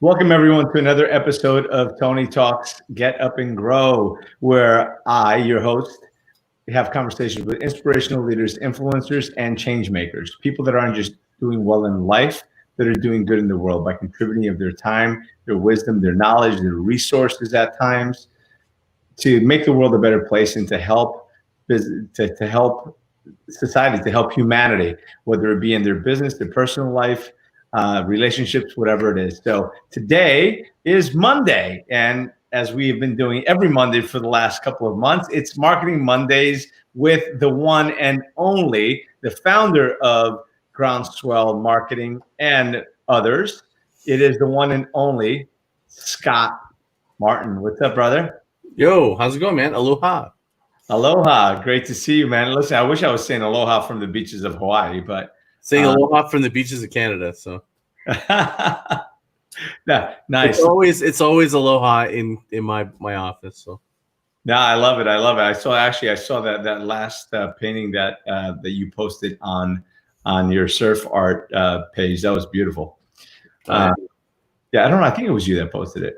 Welcome, everyone, to another episode of Tony Talks Get Up and Grow, where I, your host, have conversations with inspirational leaders, influencers, and change makers, people that aren't just doing well in life, that are doing good in the world by contributing of their time, their wisdom, their knowledge, their resources at times to make the world a better place and to help help society, to help humanity, whether it be in their business, their personal life, relationships, whatever it is. So today is Monday, and as we have been doing every Monday for the last couple of months, it's Marketing Mondays with the one and only, the founder of Groundswell Marketing and others. It is the one and only Scott Martin. What's up, brother? Yo, how's it going, man? Aloha. Aloha. Great to see you, man. Listen, I wish I was saying aloha from the beaches of Hawaii, but saying aloha from the beaches of Canada. So yeah, nice. It's always aloha in my office. So no, I love it. I saw that last painting that you posted on your surf art page. That was beautiful. Yeah, I don't know. I think it was you that posted it.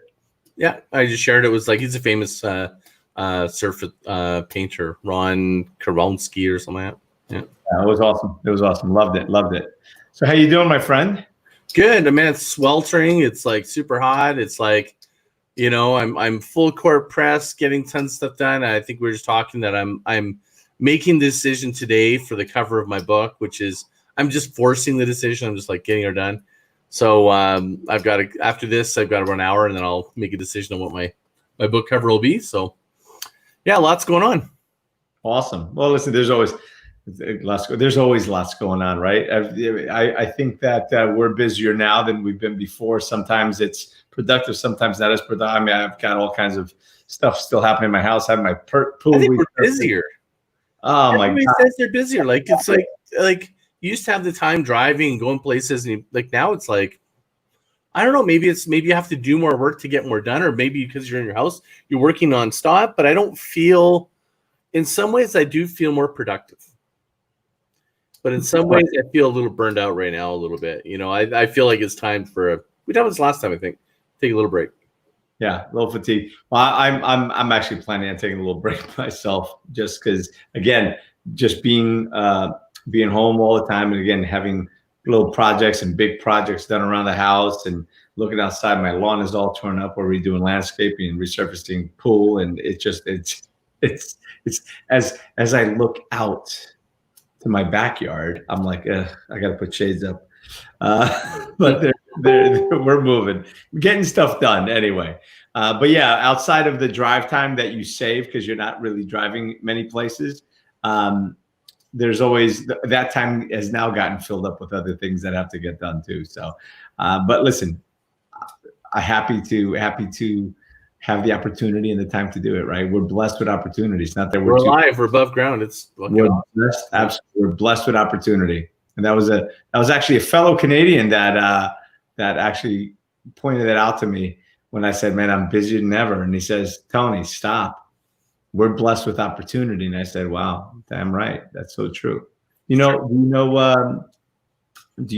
Yeah, I just shared it. It was like, he's a famous surf painter, Ron Karolski or something like that. Yeah, it was awesome. It was awesome. Loved it. So how you doing, my friend? Good, man. It's sweltering. It's like super hot. It's like, I'm full court press, getting tons of stuff done. I think we were just talking that I'm making the decision today for the cover of my book, which is, I'm just forcing the decision. I'm just like getting her done. So after this, I've got about an hour, and then I'll make a decision on what my book cover will be. So yeah, lots going on. Awesome. Well, listen, there's always lots going on, right? I think that we're busier now than we've been before. Sometimes it's productive, sometimes not as productive. I mean, I've got all kinds of stuff still happening in my house. I have my pool. I think we're busier. Oh my God! Everybody says they're busier. Like it's like you used to have the time driving and going places, and now it's like, I don't know. Maybe you have to do more work to get more done, or maybe because you're in your house, you're working nonstop. But I don't feel. In some ways, I do feel more productive. But in some ways, I feel a little burned out right now, a little bit. I feel like it's time for we did this last time, I think. Take a little break. Yeah, a little fatigue. Well, I'm actually planning on taking a little break myself, just because, again, just being home all the time, and again having little projects and big projects done around the house, and looking outside, my lawn is all torn up. We're redoing landscaping and resurfacing pool, and it's as I look out to my backyard, I'm like, I got to put shades up. But we're moving, getting stuff done anyway. But yeah, outside of the drive time that you save because you're not really driving many places, there's always that time has now gotten filled up with other things that have to get done too. So, but listen, I'm happy to have the opportunity and the time to do it, right? We're blessed with opportunities. Not that we're alive, we're above ground. We're blessed, absolutely. We're blessed with opportunity. And that was actually a fellow Canadian that actually pointed that out to me when I said, man, I'm busier than ever. And he says, Tony, stop. We're blessed with opportunity. And I said, wow, damn right. That's so true. Do you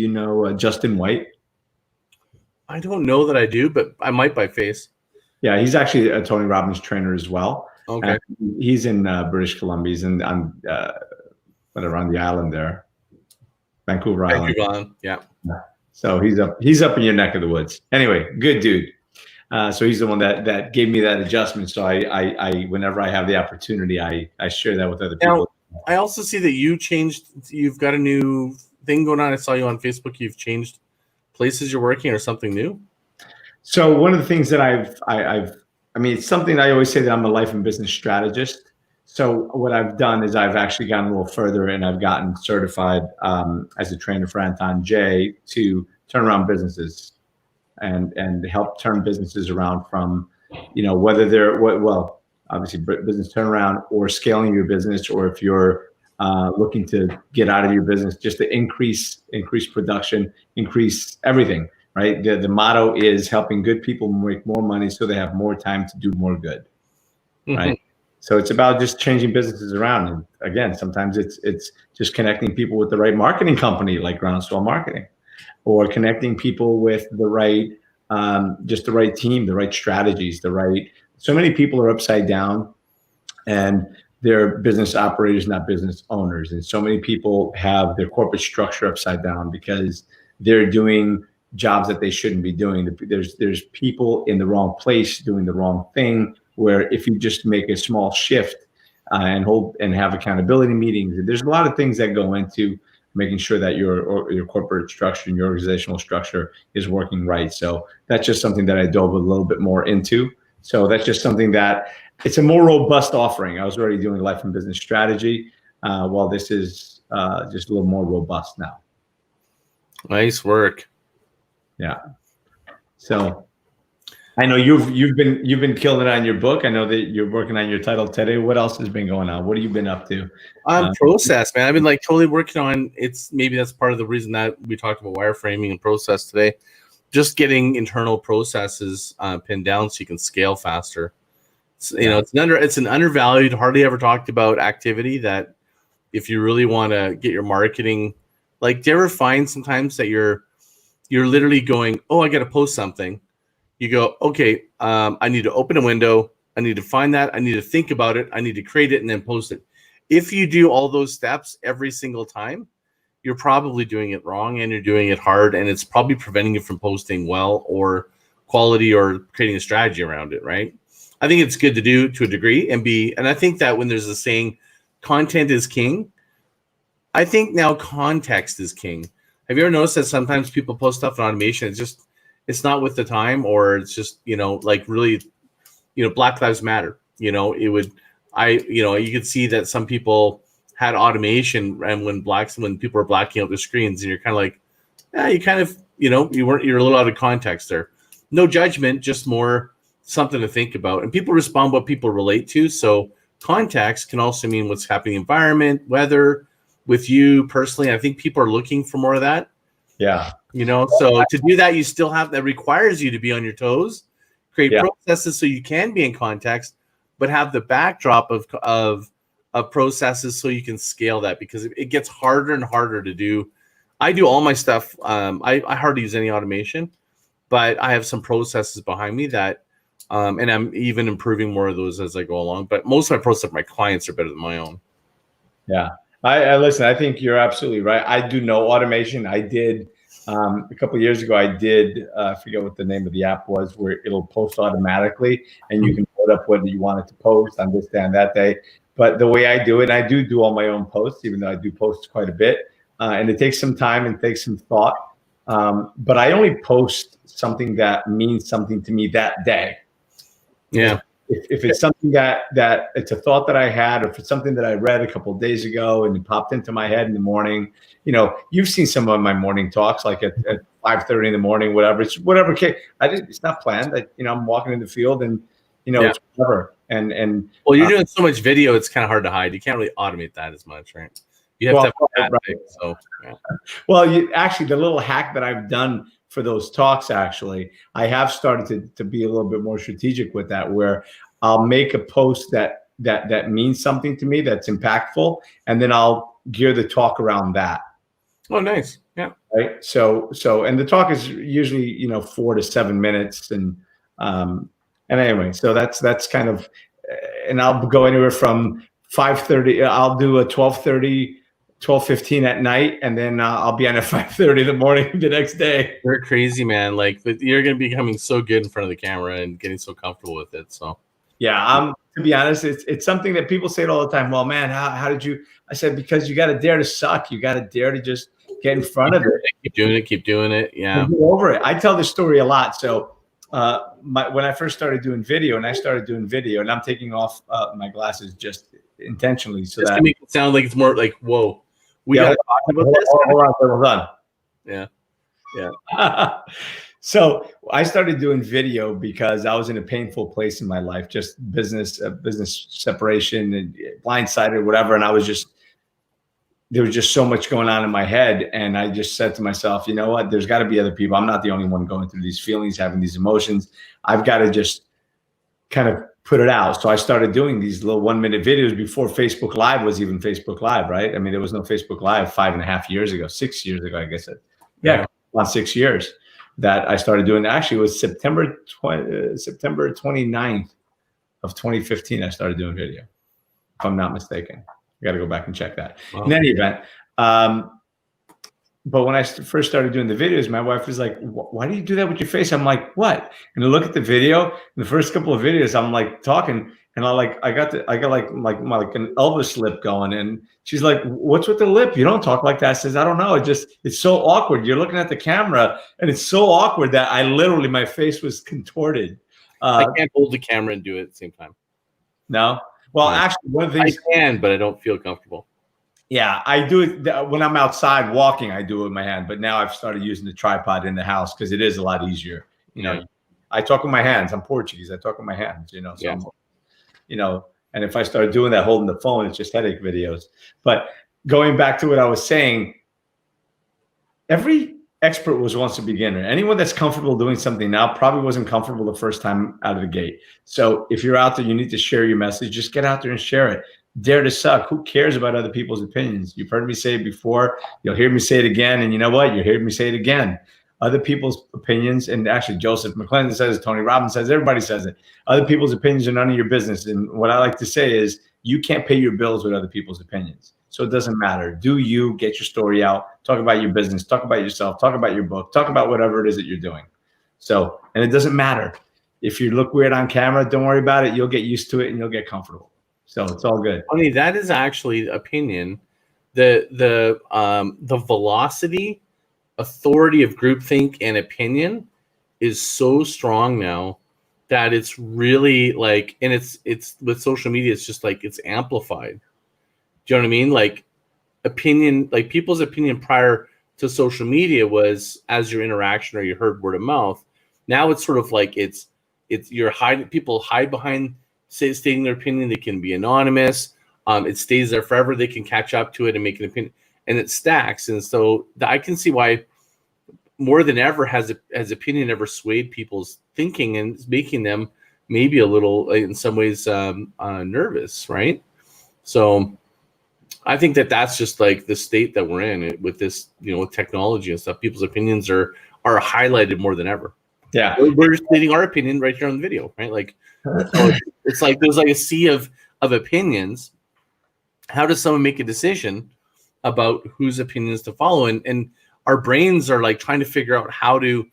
know Justin White? I don't know that I do, but I might by face. Yeah, he's actually a Tony Robbins trainer as well. Okay. He's in British Columbia. He's on around the island there, Vancouver Island. Yeah. So he's up in your neck of the woods. Anyway, good dude. So he's the one that gave me that adjustment. So I whenever I have the opportunity, I share that with other people. Now, I also see that you've got a new thing going on. I saw you on Facebook. You've changed places you're working or something new. So one of the things that I mean, it's something I always say that I'm a life and business strategist. So what I've done is I've actually gone a little further, and I've gotten certified as a trainer for Anton Jay to turn around businesses and help turn businesses around from, whether they're obviously business turnaround or scaling your business, or if you're looking to get out of your business, just to increase production, increase everything. Right. The motto is helping good people make more money so they have more time to do more good. Right. Mm-hmm. So it's about just changing businesses around. And again, sometimes it's just connecting people with the right marketing company like Groundswell Marketing, or connecting people with the right just the right team, the right strategies, so many people are upside down and they're business operators, not business owners. And so many people have their corporate structure upside down because they're doing jobs that they shouldn't be doing. There's people in the wrong place doing the wrong thing, where if you just make a small shift and have accountability meetings, there's a lot of things that go into making sure that your corporate structure and your organizational structure is working right. So that's just something that I dove a little bit more into. So that's just something that it's a more robust offering. I was already doing life and business strategy, while this is just a little more robust now. Nice work. Yeah. So I know you've been killing it on your book. I know that you're working on your title today. What else has been going on? What have you been up to? Process, man. I've been like totally working on it's. Maybe that's part of the reason that we talked about wireframing and process today. Just getting internal processes pinned down so you can scale faster. It's an undervalued, hardly ever talked about activity that if you really want to get your marketing, like, do you ever find sometimes that you're literally going, oh, I got to post something. You go, okay, I need to open a window. I need to find that. I need to think about it. I need to create it and then post it. If you do all those steps every single time, you're probably doing it wrong and you're doing it hard, and it's probably preventing you from posting well or quality or creating a strategy around it, right? I think it's good to do to a degree and I think that when there's a saying, content is king, I think now context is king. Have you ever noticed that sometimes people post stuff in automation, it's not with the time, or it's just, like really, Black Lives Matter, you could see that some people had automation, and when people were blacking out their screens, and you're kind of like, you're a little out of context there. No judgment, just more something to think about. And people respond what people relate to. So context can also mean what's happening in the environment, weather, with you personally. I think people are looking for more of that. Yeah. So to do that, you still that requires you to be on your toes, create processes so you can be in context, but have the backdrop of processes so you can scale that, because it gets harder and harder to do. I do all my stuff. I hardly use any automation, but I have some processes behind me that, and I'm even improving more of those as I go along. But most of my processes, my clients, are better than my own. Yeah. I listen, I think you're absolutely right. I do no automation. I did a couple of years ago. I did I forget what the name of the app was, where it'll post automatically and you can put up what you want it to post on this day and that day. But the way I do it, I do all my own posts, even though I do post quite a bit, and it takes some time and takes some thought. But I only post something that means something to me that day. Yeah. If it's something that it's a thought that I had, or if it's something that I read a couple of days ago and it popped into my head in the morning, you've seen some of my morning talks, like at 5:30 in the morning, whatever. It's whatever. It's not planned. I'm walking in the field and, it's whatever. And well, you're doing so much video, it's kind of hard to hide. You can't really automate that as much, right? You have to have that thing, so yeah. Well, actually, the little hack that I've done for those talks, actually, I have started to be a little bit more strategic with that, where I'll make a post that means something to me, that's impactful, and then I'll gear the talk around that. Oh, nice. Yeah. Right. So, and the talk is usually, 4 to 7 minutes. And anyway, so that's kind of, and I'll go anywhere from 5:30. I'll do a 12:30, 12:15 at night, and then I'll be on at 5:30 in the morning the next day. You're crazy, man. Like, you're going to be becoming so good in front of the camera and getting so comfortable with it. So, yeah, to be honest, it's something that people say it all the time. Well, man, how did you? I said, because you got to dare to suck. You got to dare to just get in front of it. Keep doing it. Yeah. Get over it. I tell this story a lot. So when I first started doing video, and I'm taking off my glasses just intentionally, so just that to make it sound like it's more like, whoa, we got to talk about this. Hold on. Yeah. So I started doing video because I was in a painful place in my life, just business separation and blindsided, whatever. And there was just so much going on in my head. And I just said to myself, you know what, there's got to be other people. I'm not the only one going through these feelings, having these emotions. I've got to just kind of put it out. So I started doing these little 1-minute videos before Facebook Live was even Facebook Live, right? I mean, there was no Facebook Live 5.5 years ago, 6 years ago, I guess. Yeah, about 6 years. that I started doing. Actually, it was September 29th of 2015. I started doing video, if I'm not mistaken. I got to go back and check that. Wow. In any event, but when I first started doing the videos, my wife was like, "Why do you do that with your face?" I'm like, "What?" And I look at the video. The first couple of videos, I'm like talking, and I got like an Elvis lip going, and she's like, "What's with the lip? You don't talk like that." I says, "I don't know. It's so awkward. You're looking at the camera, and it's so awkward that I literally my face was contorted." I can't hold the camera and do it at the same time. No. Well, actually, one of the things I can, but I don't feel comfortable. Yeah, I do it when I'm outside walking. I do it with my hand, but now I've started using the tripod in the house because it is a lot easier. You know, I talk with my hands. I'm Portuguese. I talk with my hands. You know, so and if I start doing that, holding the phone, it's just headache videos. But going back to what I was saying, every expert was once a beginner. Anyone that's comfortable doing something now probably wasn't comfortable the first time out of the gate. So if you're out there, you need to share your message. Just get out there and share it. Dare to suck. Who cares about other people's opinions? You've heard me say it before. You'll hear me say it again. And you know what? You'll hear me say it again. Other people's opinions, and actually Joseph McClendon says it, Tony Robbins says it, everybody says it. Other people's opinions are none of your business. And what I like to say is you can't pay your bills with other people's opinions. So it doesn't matter. Do you get your story out? Talk about your business. Talk about yourself. Talk about your book. Talk about whatever it is that you're doing. So, and it doesn't matter. If you look weird on camera, don't worry about it. You'll get used to it and you'll get comfortable. So it's all good. I mean, that is actually opinion. The velocity, authority of groupthink and opinion is so strong now that it's really like, and it's with social media, it's just like it's amplified. Do you know what I mean? Like opinion, like people's opinion prior to social media was as your interaction or you heard word of mouth. Now it's sort of like it's people hide behind stating their opinion. They can be anonymous. It stays there forever. They can catch up to it and make an opinion, and it stacks. And so I can see why more than ever has opinion ever swayed people's thinking and making them maybe a little, in some ways, nervous, right? So I think that's just like the state that we're in with this, with technology and stuff. People's opinions are highlighted more than ever. Yeah, we're stating our opinion right here on the video, right? Like, so it's like there's like a sea of opinions. How does someone make a decision about whose opinions to follow? And our brains are like trying to figure out how to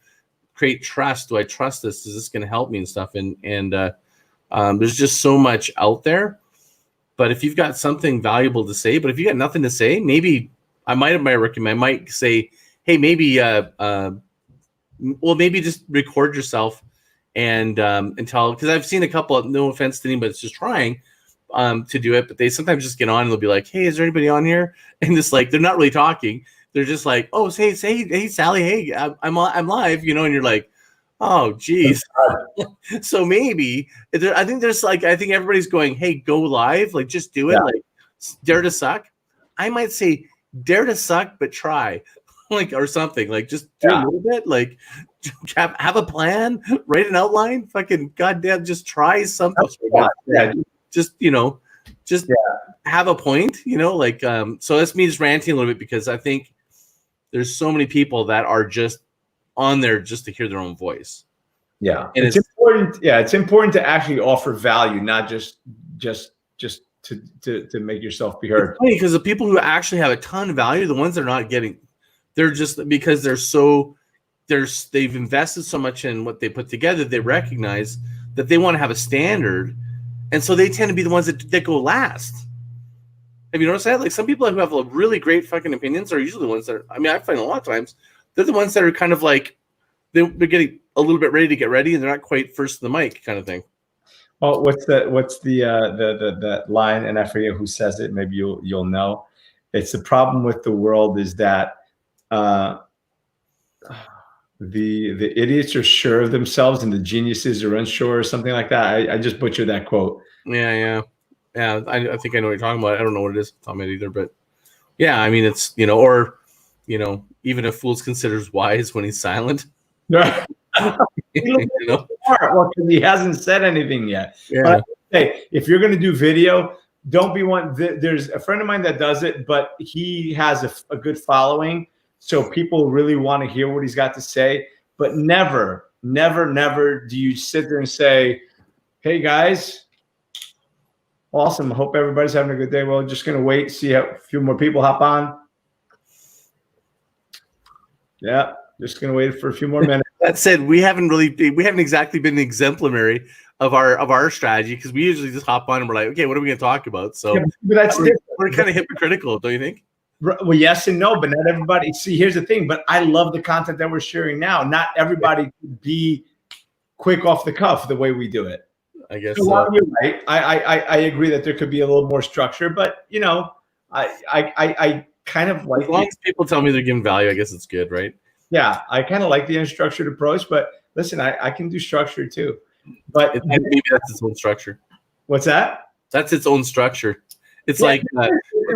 create trust. Do I trust this? Is this going to help me and stuff? And there's just so much out there. But if you've got something valuable to say, but if you got nothing to say, maybe I might say, hey, maybe maybe just record yourself and tell, because I've seen a couple of, no offense to anybody that's just trying to do it, but they sometimes just get on and they'll be like, hey, is there anybody on here? And just like, they're not really talking. They're just like, oh, hey, Sally, hey, I'm live, and you're like, oh, geez. So maybe I think everybody's going, hey, go live, like just do it, like dare to suck. I might say dare to suck, but try, like, or something, like just do a little bit, like have a plan, write an outline, fucking goddamn, just try something. Just have a point, like so that's me just ranting a little bit because I think there's so many people that are just on there just to hear their own voice. Yeah, and it's important. Yeah, it's important to actually offer value, not just to make yourself be heard. It's funny because the people who actually have a ton of value, the ones that are not getting, they're just because they've invested so much in what they put together. They recognize that they want to have a standard, and so they tend to be the ones that go last. Have you noticed that? Like some people who have really great fucking opinions are usually the ones that I find a lot of times they're the ones that are kind of like they're getting a little bit ready to get ready and they're not quite first to the mic kind of thing. Well, what's the line, and I forget who says it. Maybe you'll know. It's the problem with the world is that the idiots are sure of themselves and the geniuses are unsure, or something like that. I just butchered that quote. Yeah. I think I know what you're talking about. I don't know what it is, Tom, either, but yeah, I mean, it's or even a fool's considers wise when he's silent. Well, because he hasn't said anything yet. Yeah. But hey, if you're going to do video, don't be one. There's a friend of mine that does it, but he has a good following, so people really want to hear what he's got to say. but never do you sit there and say, hey guys, awesome, hope everybody's having a good day. Well, just going to wait, see how a few more people hop on. Yeah, just going to wait for a few more minutes. That said, we haven't exactly been exemplary of our strategy, because we usually just hop on and we're like, okay, what are we going to talk about? So yeah, but that's we're kind of hypocritical, don't you think? Well, yes and no, but not everybody. See, here's the thing. But I love the content that we're sharing now. Not everybody could be quick off the cuff the way we do it. I guess so. You're right. I agree that there could be a little more structure, but I kind of like. As long as people tell me they're giving value, I guess it's good, right? Yeah, I kind of like the unstructured approach, but listen, I can do structure too. But maybe that's its own structure. What's that? That's its own structure. It's like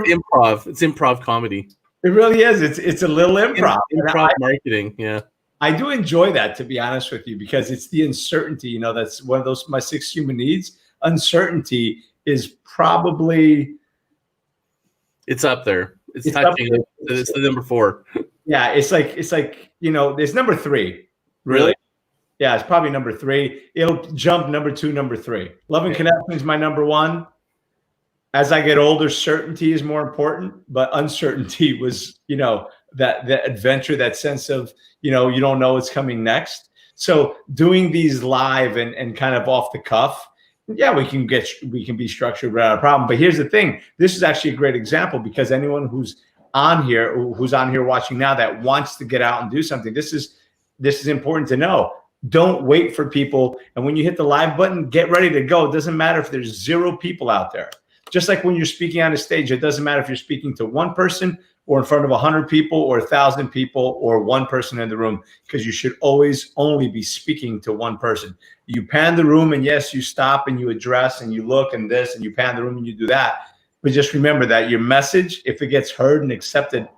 improv. It's improv comedy. It really is. It's a little improv. Improv marketing. Yeah. I do enjoy that, to be honest with you, because it's the uncertainty. That's one of those my 6 human needs. Uncertainty is probably. It's up there. It's touching. It's the number 4. Yeah, it's like it's number 3. Really? Yeah, it's probably number 3. It'll jump number 2, number 3. Love and connection is my number 1. As I get older, certainty is more important, but uncertainty was, that adventure, that sense of, you don't know what's coming next. So doing these live and kind of off the cuff, yeah, we can be structured without a problem. But here's the thing. This is actually a great example, because anyone who's on here watching now that wants to get out and do something, this is important to know. Don't wait for people. And when you hit the live button, get ready to go. It doesn't matter if there's 0 people out there. Just like when you're speaking on a stage, it doesn't matter if you're speaking to 1 person or in front of 100 people or 1,000 people or 1 person in the room, because you should always only be speaking to 1 person. You pan the room, and yes, you stop and you address and you look and this, and you pan the room and you do that. But just remember that your message, if it gets heard and accepted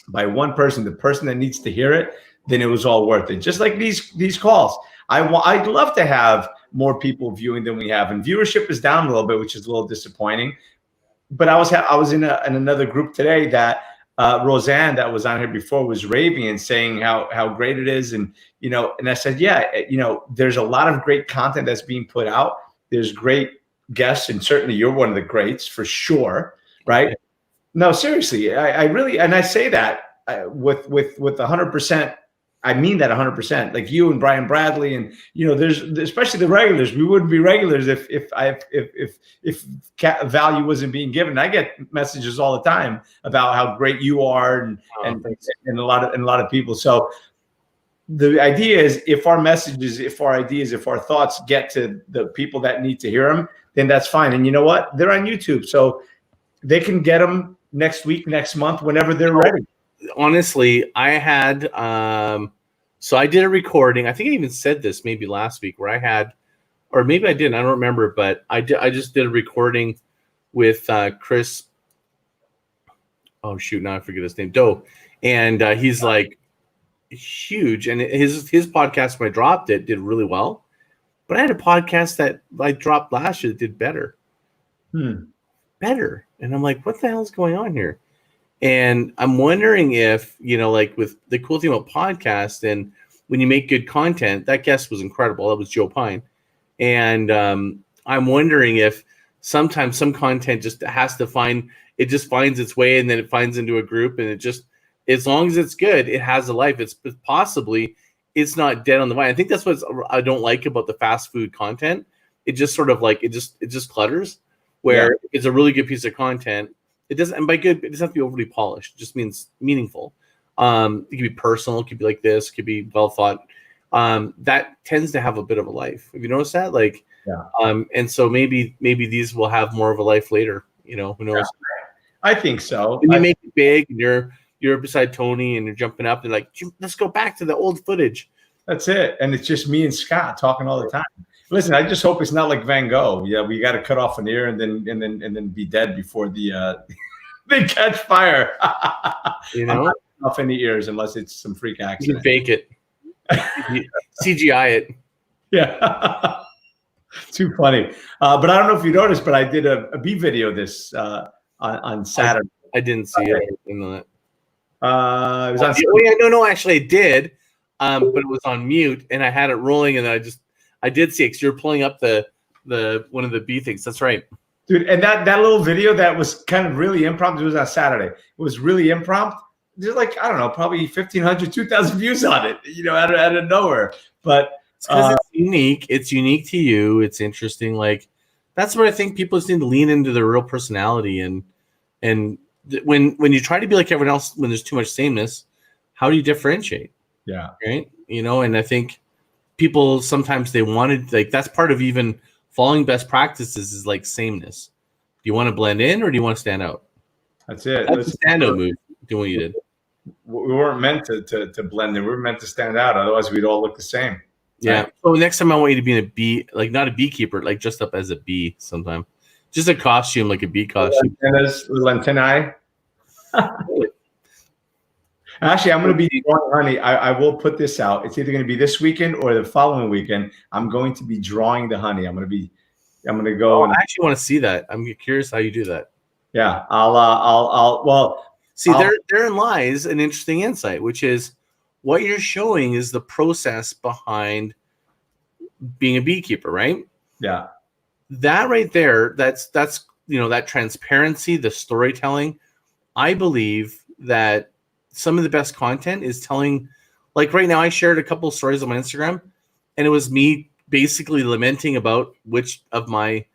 by 1 person, the person that needs to hear it, then it was all worth it. Just like these calls. I'd love to have more people viewing than we have, and viewership is down a little bit, which is a little disappointing. But I was in another group today that Roseanne, that was on here before, was raving and saying how great it is, and and I said, yeah, there's a lot of great content that's being put out. There's great guests, and certainly you're one of the greats for sure, right? No, seriously, I really, and I say that with 100%. I mean that 100%. Like you and Brian Bradley, and there's especially the regulars. We wouldn't be regulars if value wasn't being given. I get messages all the time about how great you are, and a lot of people. So the idea is, if our messages, if our ideas, if our thoughts get to the people that need to hear them, then that's fine. And you know what? They're on YouTube, so they can get them next week, next month, whenever they're ready. Honestly, I had so I did a recording. I think I even said this maybe last week, where I had, or maybe I didn't, I don't remember, but I just did a recording with Chris. Oh shoot, now I forget his name. Doe. And he's like huge, and his podcast, when I dropped it, did really well. But I had a podcast that I dropped last year that did better. Better. And I'm like, what the hell is going on here? And I'm wondering if, like with the cool thing about podcasts, and when you make good content, that guest was incredible. That was Joe Pine. And I'm wondering if sometimes some content just has to finds its way, and then it finds into a group, and it just, as long as it's good, it has a life. It's not dead on the vine. I think that's what I don't like about the fast food content. It just sort of like, it just clutters, where it's a really good piece of content. It doesn't, and by good, it doesn't have to be overly polished. It just means meaningful. It could be personal. It could be like this. It could be well thought. That tends to have a bit of a life. Have you noticed that? Like, and so maybe these will have more of a life later. Who knows? Yeah, I think so. When you make it big, and you're beside Tony, and you're jumping up, and like, let's go back to the old footage. That's it. And it's just me and Scott talking all the time. Listen, I just hope it's not like Van Gogh. Yeah, we got to cut off an ear and then be dead before they catch fire. I'm not off any ears unless it's some freak accident. You can fake it, CGI it. Yeah, too funny. But I don't know if you noticed, but I did a B video this on Saturday. I didn't see it. I didn't know that. It was on. No, actually, I did. but it was on mute, and I had it rolling, and I did see it because you're pulling up the one of the bee things. That's right, dude. And that little video that was kind of really impromptu, it was on Saturday. It was really impromptu. There's like, I don't know, probably 1,500, 2,000 views on it, out of nowhere. But it's because it's unique. It's unique to you. It's interesting. Like, that's where I think people just need to lean into their real personality. And when you try to be like everyone else, when there's too much sameness, how do you differentiate? Yeah. Right. And I think people sometimes they wanted, like, that's part of even following best practices is like sameness. Do you want to blend in or do you want to stand out? That's it. That's a standout move. Doing what you did. We weren't meant to blend in. We were meant to stand out. Otherwise, we'd all look the same. Yeah. Right? So next time I want you to be in a bee, like not a beekeeper, like dressed up as a bee sometime. Just a costume, like a bee costume. Little antennae. Actually, I'm going to be drawing honey. I will put this out. It's either going to be this weekend or the following weekend. I'm going to be drawing the honey. I'm going to go. I actually want to see that. I'm curious how you do that. Yeah. Well, see, therein lies an interesting insight, which is what you're showing is the process behind being a beekeeper, right? Yeah. That right there, that's that transparency, the storytelling. I believe that some of the best content is telling, like right now, I shared a couple of stories on my Instagram, and it was me basically lamenting about which of my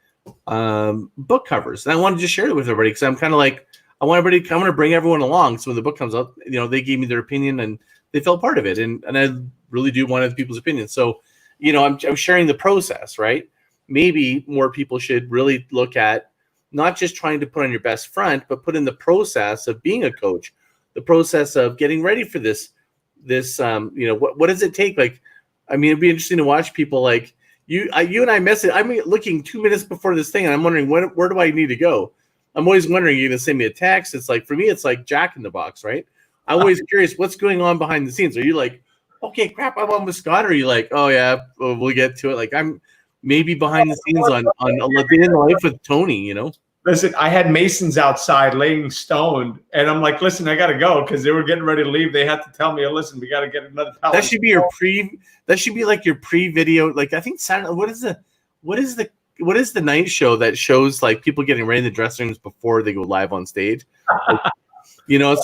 book covers, and I wanted to share it with everybody because I'm kind of like, I want to bring everyone along. So when the book comes out, they gave me their opinion and they felt part of it, and I really do want other people's opinions. So, I'm sharing the process, right? Maybe more people should really look at not just trying to put on your best front, but put in the process of being a coach, the process of getting ready for this, what does it take? Like, I mean, it'd be interesting to watch people like you and I message. I'm looking 2 minutes before this thing, and I'm wondering where do I need to go? I'm always wondering, you're going to send me a text. It's like, for me, it's like Jack in the Box, right? I'm always curious what's going on behind the scenes. Are you like, okay, crap, I'm on with Scott? Or are you like, oh yeah, we'll get to it. Like, I'm maybe behind the scenes on a day in the life with Tony, Listen, I had masons outside laying stone, and I'm like, listen, I got to go because they were getting ready to leave. They had to tell me, oh, listen, we got to get another pallet. That should be like your pre-video. Like, I think Saturday, what is the night show that shows like people getting ready in the dressing rooms before they go live on stage? So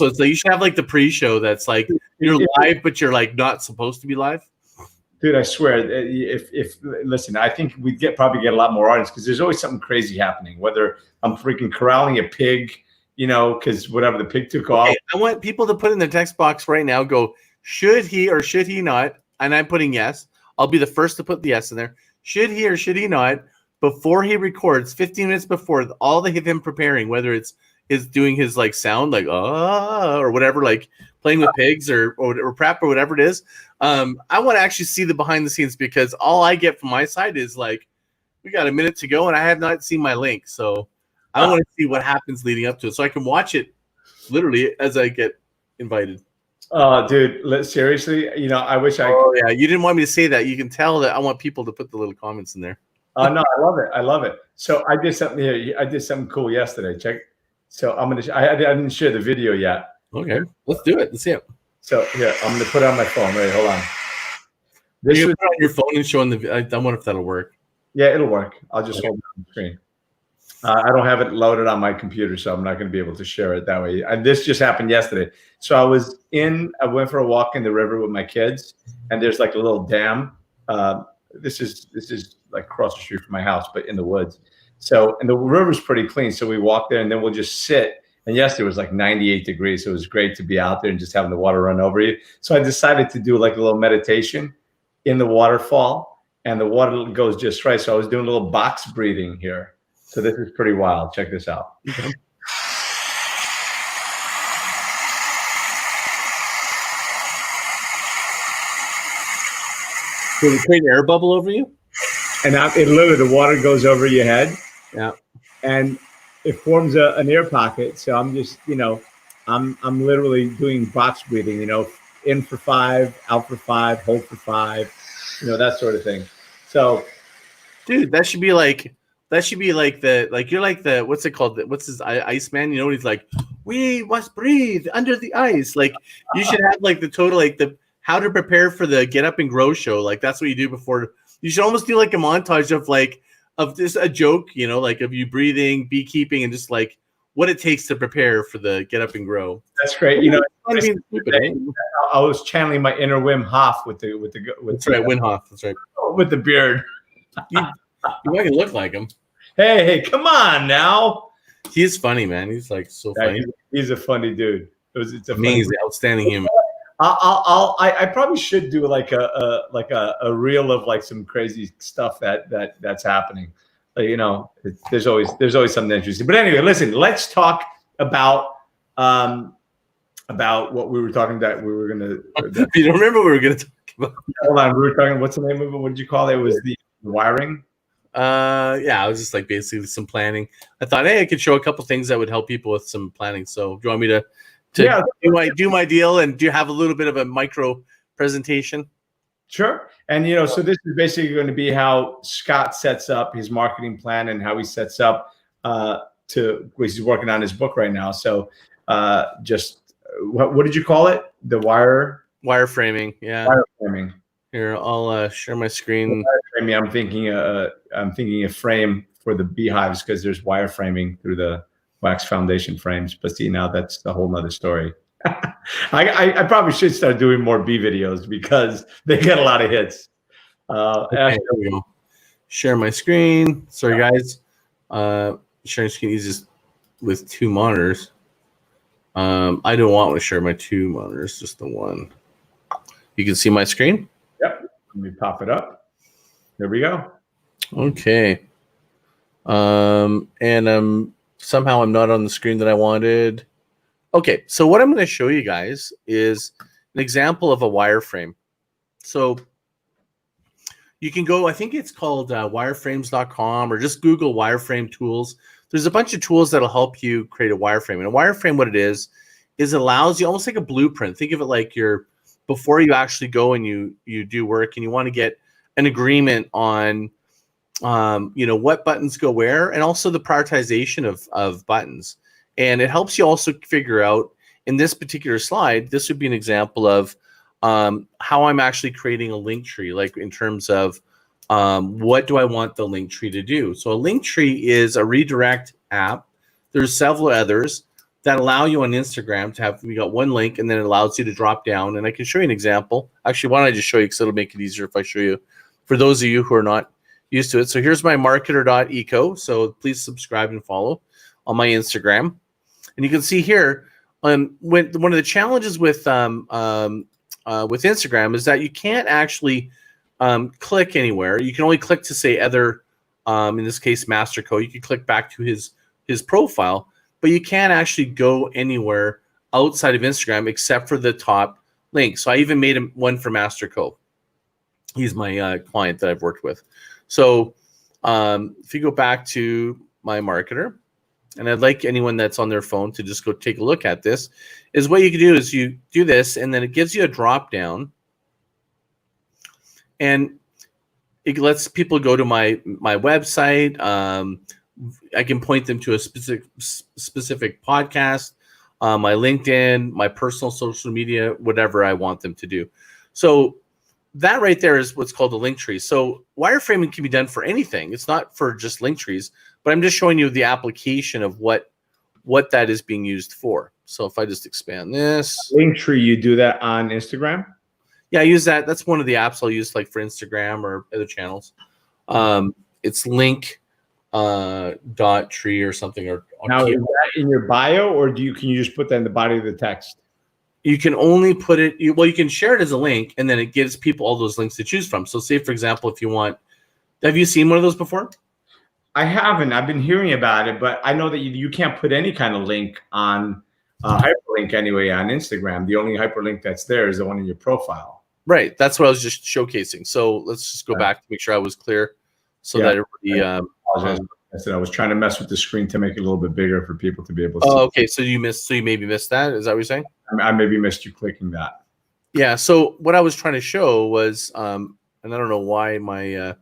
it's like you should have like the pre-show that's like you're live, but you're like not supposed to be live. Dude, I swear, if listen, I think we'd probably get a lot more audience because there's always something crazy happening. Whether I'm freaking corralling a pig, because whatever, the pig took off. I want people to put in the text box right now. Go, should he or should he not? And I'm putting yes. I'll be the first to put the yes in there. Should he or should he not? Before he records, 15 minutes before, all the him preparing, whether it's doing his like sound like or whatever, like playing with pigs or prep or whatever it is. I want to actually see the behind the scenes because all I get from my side is like, we got a minute to go and I have not seen my link. So I want to see what happens leading up to it so I can watch it literally as I get invited. Dude, seriously, I wish I. Oh yeah, you didn't want me to say that. You can tell that I want people to put the little comments in there. No, I love it. I love it. So I did something here. I did something cool yesterday. Check. So I didn't share the video yet. Okay, let's do it. Let's see it. So here, I'm gonna put it on my phone. Right, hold on. This you put on your phone and showing the. I wonder if that'll work. Yeah, it'll work. I'll just hold it on the screen. I don't have it loaded on my computer, so I'm not going to be able to share it that way. And this just happened yesterday. So I went for a walk in the river with my kids, and there's like a little dam. This is like across the street from my house, but in the woods. So, and the river's pretty clean. So we walk there and then we'll just sit. And yesterday it was like 98 degrees. So it was great to be out there and just having the water run over you. So I decided to do like a little meditation in the waterfall, and the water goes just right. So I was doing a little box breathing here. So this is pretty wild. Check this out. Okay. So we create an air bubble over you? And it literally, the water goes over your head. Yeah. And it forms an air pocket. So I'm just, I'm literally doing box breathing, in for 5, out for 5, hold for 5, that sort of thing. So, dude, that should be like you're like the, what's it called? What's his Iceman? He's like, we must breathe under the ice. Like you should have like the total, like the how to prepare for the Get Up and Grow show. Like that's what you do before. You should almost do like a montage of this a joke, like of you breathing, beekeeping, and just like what it takes to prepare for the Get Up and Grow. That's great. Stupid, eh? I was channeling my inner Wim Hof with That's right, Wim Hof. That's right. With the beard. You might look like him. Hey, come on now. He is funny, man. He's like so funny. He's a funny dude. It's He's an outstanding human. I probably should do like a reel of like some crazy stuff that's happening. There's always something interesting. But anyway, listen. Let's talk about what we were talking about. We were gonna. You don't remember what we were gonna talk about? Hold on. We were talking. What's the name of it? What did you call it? It was the wiring. Yeah, I was just like basically some planning. I thought, hey, I could show a couple things that would help people with some planning. So, do you want me to do my deal, and do you have a little bit of a micro presentation? Sure. And so this is basically going to be how Scott sets up his marketing plan and how he sets up he's working on his book right now. So just what did you call it? The wireframing. Yeah. Wireframing. Here, I'll share my screen. I'm thinking a frame for the beehives because there's wireframing through the wax foundation frames. But see, now that's a whole nother story. I probably should start doing more bee videos because they get a lot of hits. Okay, there we go. Share my screen. Sorry, guys. Sharing screen is with two monitors. I don't want to share my two monitors, just the one. You can see my screen? Yep. Let me pop it up. There we go. Okay. And somehow I'm not on the screen that I wanted. Okay, so what I'm going to show you guys is an example of a wireframe. So you can go, I think it's called wireframes.com, or just Google wireframe tools. There's a bunch of tools that'll help you create a wireframe. And a wireframe, what it is it allows you almost like a blueprint. Think of it like before you actually go and you do work and you want to get an agreement on what buttons go where, and also the prioritization of buttons. And it helps you also figure out, in this particular slide, this would be an example of how I'm actually creating a link tree, like in terms of what do I want the link tree to do. So a link tree is a redirect app. There's several others that allow you on Instagram to have, we got one link, and then it allows you to drop down. And I can show you an example. Actually, why don't I just show you, because it'll make it easier if I show you, for those of you who are not used to it. So here's my marketer.eco. So please subscribe and follow on my Instagram. And you can see here, one of the challenges with Instagram is that you can't actually click anywhere. You can only click to say other, in this case, Master Co. You can click back to his profile, but you can't actually go anywhere outside of Instagram except for the top link. So I even made one for Master Co. He's my client that I've worked with. So if you go back to my marketer, and I'd like anyone that's on their phone to just go take a look at this, is what you can do is you do this, and then it gives you a drop down, and it lets people go to my website. I can point them to a specific podcast, my LinkedIn, my personal social media, whatever I want them to do. So that right there is what's called a link tree. So wireframing can be done for anything. It's not for just link trees, but I'm just showing you the application of what that is being used for. So if I just expand this. Link tree, you do that on Instagram? Yeah, I use that. That's one of the apps I'll use, like for Instagram or other channels. It's link dot tree or something. Or now, is that in your bio, or can you just put that in the body of the text? You can only put it, you can share it as a link, and then it gives people all those links to choose from. So say, for example, if you want, have you seen one of those before? I haven't. I've been hearing about it, but I know that you can't put any kind of link on hyperlink anyway on Instagram. The only hyperlink that's there is the one in your profile. Right. That's what I was just showcasing. So let's just go back to make sure I was clear, so that everybody. I said I was trying to mess with the screen to make it a little bit bigger for people to be able to see. Oh, okay. So you maybe missed that. Is that what you're saying? I maybe missed you clicking that. Yeah. So what I was trying to show was, and I don't know why my.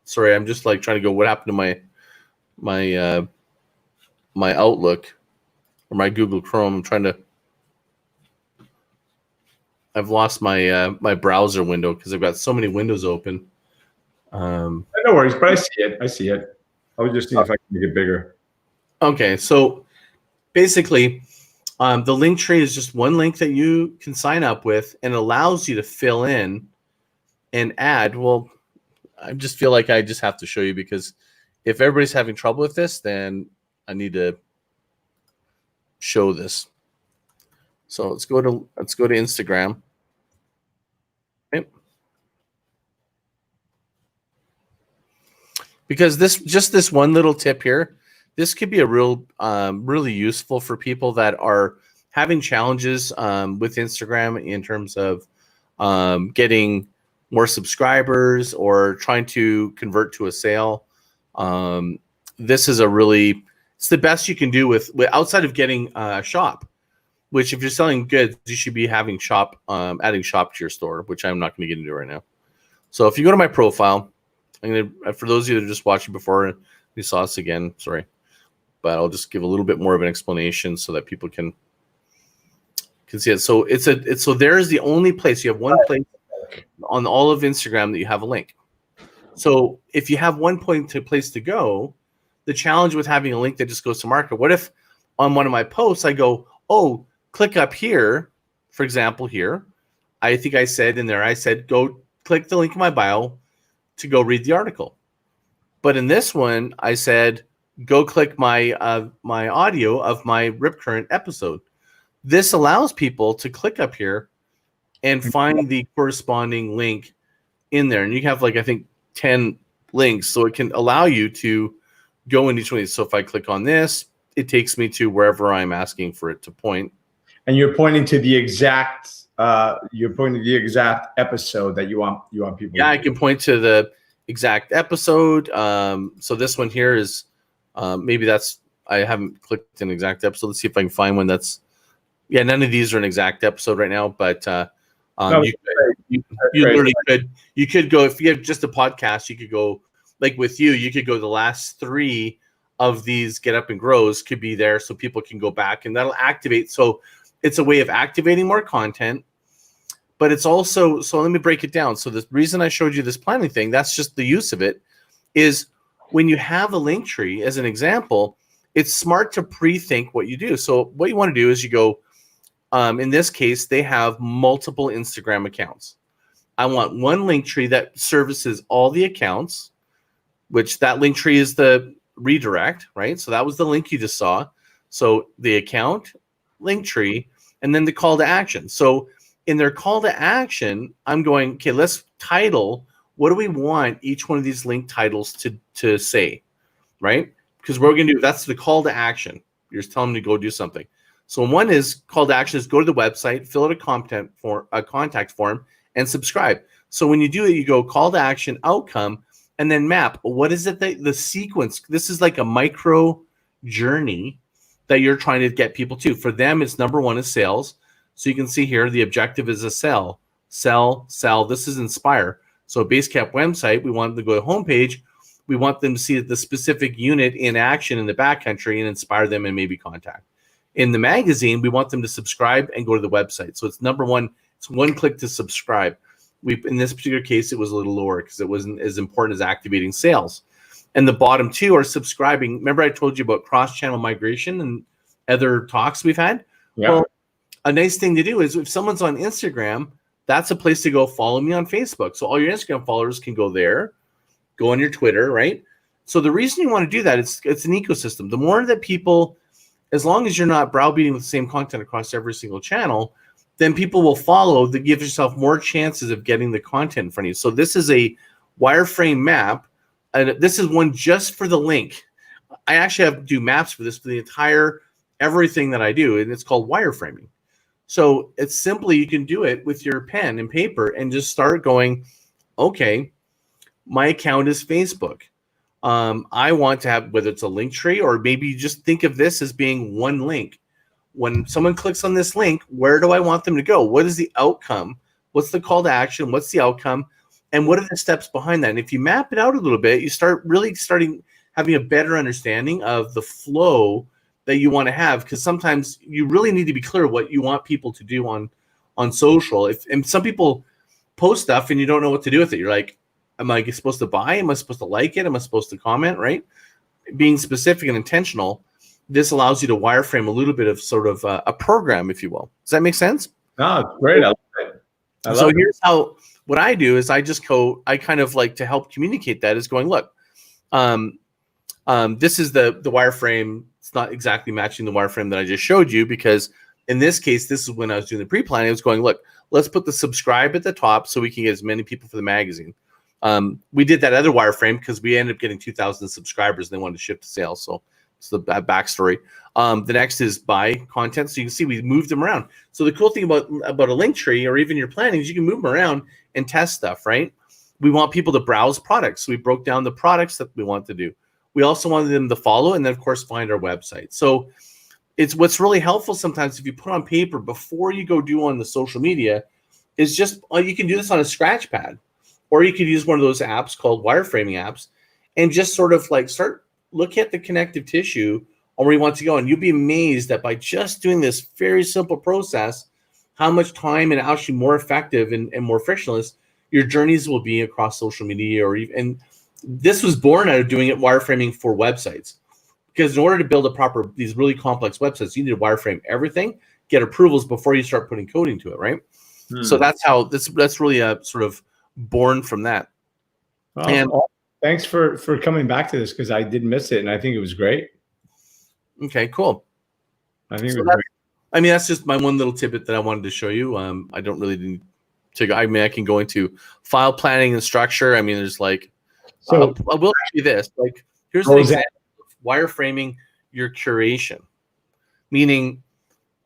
Sorry, I'm just like trying to go. What happened to my Outlook or my Google Chrome? I'm trying to. I've lost my my browser window because I've got so many windows open. No worries, but I see it. I see it. I was just seeing if I can make it bigger. Okay, so basically, the link tree is just one link that you can sign up with and allows you to fill in and add. Well, I just feel like I just have to show you because if everybody's having trouble with this, then I need to show this. So let's go to Instagram. Okay. Because this one little tip here, this could be a really useful for people that are having challenges with Instagram in terms of getting more subscribers or trying to convert to a sale. This is it's the best you can do with outside of getting a shop, which if you're selling goods, you should be having adding shop to your store, which I'm not going to get into right now. So if you go to my profile, I'm gonna, for those of you that are just watching before you saw us again, sorry, but I'll just give a little bit more of an explanation so that people can see it. So so there's the only place you have one place on all of Instagram that you have a link. So if you have one place to go, the challenge with having a link that just goes to market, what if on one of my posts I go, oh, click up here, for example, here, I think I said in there, I said, go click the link in my bio to go read the article. But in this one, I said, go click my my audio of my Rip Current episode. This allows people to click up here and find the corresponding link in there. And you have like, I think 10 links. So it can allow you to go in each one of these. So if I click on this, it takes me to wherever I'm asking for it to point. And you're pointing to the exact episode that you want people. Yeah, I can point to the exact episode. So this one here is maybe I haven't clicked an exact episode. Let's see if I can find one that's, yeah, none of these are an exact episode right now, but you literally could go, if you have just a podcast, you could go, like with you could go the last 3 of these Get Up and Grows could be there so people can go back and that'll activate. So it's a way of activating more content, but it's also, so let me break it down. So the reason I showed you this planning thing, that's just the use of it, is when you have a link tree as an example, it's smart to pre-think what you do. So what you want to do is you go, in this case, they have multiple Instagram accounts. I want one link tree that services all the accounts, which that link tree is the redirect, right? So that was the link you just saw. So the account, link tree, and then the call to action. So in their call to action, I'm going, okay, let's title, what do we want each one of these link titles to say, right? Because we're going to do, that's the call to action. You're just telling them to go do something. So one is call to action is go to the website, fill out a contact form, and subscribe. So when you do it, you go call to action, outcome, and then map. What is it that the sequence? This is like a micro journey that you're trying to get people to. For them, it's number 1 is sales. So you can see here, the objective is a sell. This is inspire. So Basecamp website, we want them to go to homepage. We want them to see the specific unit in action in the backcountry and inspire them and maybe contact. In the magazine, we want them to subscribe and go to the website. So it's number 1, it's one click to subscribe. In this particular case, it was a little lower because it wasn't as important as activating sales. And the bottom 2 are subscribing. Remember I told you about cross-channel migration and other talks we've had? Yeah. Well, a nice thing to do is if someone's on Instagram, that's a place to go follow me on Facebook. So all your Instagram followers can go there, go on your Twitter, right? So the reason you want to do that, it's an ecosystem. The more that people, as long as you're not browbeating with the same content across every single channel, then people will follow. That gives yourself more chances of getting the content in front of you. So this is a wireframe map, and this is one just for the link. I actually have to do maps for this for the entire everything that I do, and it's called wireframing. So it's simply, you can do it with your pen and paper and just start going, okay, my account is Facebook. I want to have, whether it's a link tree or maybe you just think of this as being one link. When someone clicks on this link, where do I want them to go? What is the outcome? What's the call to action? What's the outcome? And what are the steps behind that? And if you map it out a little bit, you start really having a better understanding of the flow that you want to have, because sometimes you really need to be clear what you want people to do on on social. And some people post stuff and you don't know what to do with it. You're like, am I supposed to buy? Am I supposed to like it? Am I supposed to comment? Right? Being specific and intentional, this allows you to wireframe a little bit of sort of a program, if you will. Does that make sense? No, it's great. I love it. So here's how, what I do is I kind of like to help communicate that is going, look, this is the wireframe. It's not exactly matching the wireframe that I just showed you, because in this case, this is when I was doing the pre-planning. I was going, look, let's put the subscribe at the top so we can get as many people for the magazine. We did that other wireframe because we ended up getting 2,000 subscribers and they wanted to ship to sales. So it's the backstory. The next is buy content. So you can see we moved them around. So the cool thing about a link tree or even your planning is you can move them around and test stuff, right? We want people to browse products. So we broke down the products that we want to do. We also wanted them to follow and then, of course, find our website. So it's what's really helpful sometimes if you put on paper before you go do on the social media is just, you can do this on a scratch pad, or you could use one of those apps called wireframing apps and just sort of like start look at the connective tissue on where you want to go. And you'll be amazed that by just doing this very simple process, how much time and actually more effective and more frictionless your journeys will be across social media. Or even, and this was born out of doing it wireframing for websites, because in order to build these really complex websites, you need to wireframe everything, get approvals before you start putting coding to it, right? So that's how that's really a sort of born from that. Well, and thanks for coming back to this, because I did miss it and I think it was great. Okay, cool. I think it was great. I mean, that's just my one little tidbit that I wanted to show you. I don't really need to. I mean, I can go into file planning and structure. I mean, there's like, so I will show you this. Like, here's an example of wireframing your curation, meaning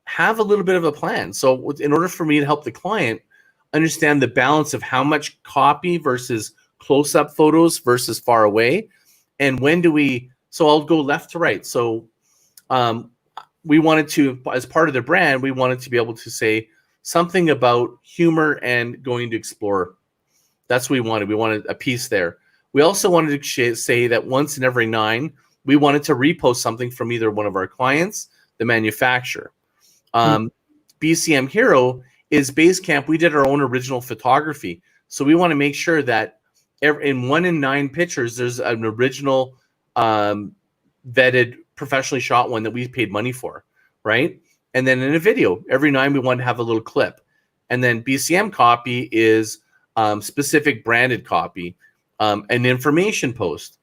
have a little bit of a plan. So in order for me to help the client understand the balance of how much copy versus close-up photos versus far away, and when do we, so I'll go left to right. So we wanted to, as part of the brand, we wanted to be able to say something about humor and going to explore. That's what we wanted. We wanted a piece there. We also wanted to say that once in every 9, we wanted to repost something from either one of our clients, the manufacturer. BCM Hero is Basecamp. We did our own original photography. So we want to make sure that in 1 in 9 pictures, there's an original vetted, professionally shot one that we paid money for, right? And then in a video, every 9, we want to have a little clip. And then BCM copy is specific branded copy, an information post,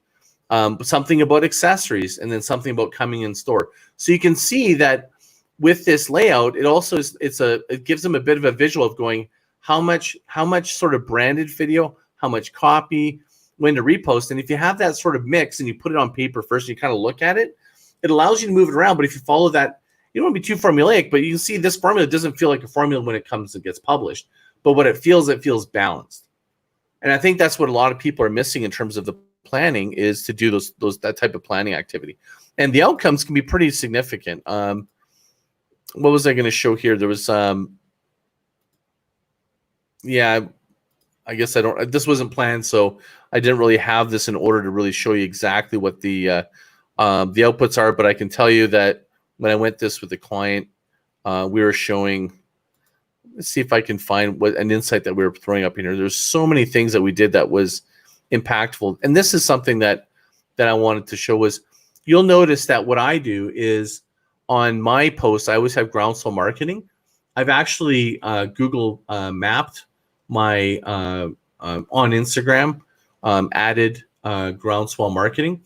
something about accessories, and then something about coming in store. So you can see that with this layout, it also is, it gives them a bit of a visual of going how much sort of branded video, how much copy, when to repost. And if you have that sort of mix and you put it on paper first, and you kind of look at it, it allows you to move it around. But if you follow that, you don't want to be too formulaic, but you can see this formula doesn't feel like a formula when it comes and gets published. But what it feels balanced. And I think that's what a lot of people are missing in terms of the planning, is to do that type of planning activity. And the outcomes can be pretty significant. What was I going to show here? There was, yeah, I guess this wasn't planned, so I didn't really have this in order to really show you exactly what the outputs are. But I can tell you that when I went this with the client, we were showing, let's see if I can find an insight that we were throwing up in here. There's so many things that we did that was impactful. And this is something that I wanted to show was, you'll notice that what I do is, on my posts, I always have Groundswell marketing. I've actually Google mapped my on Instagram, added Groundswell marketing.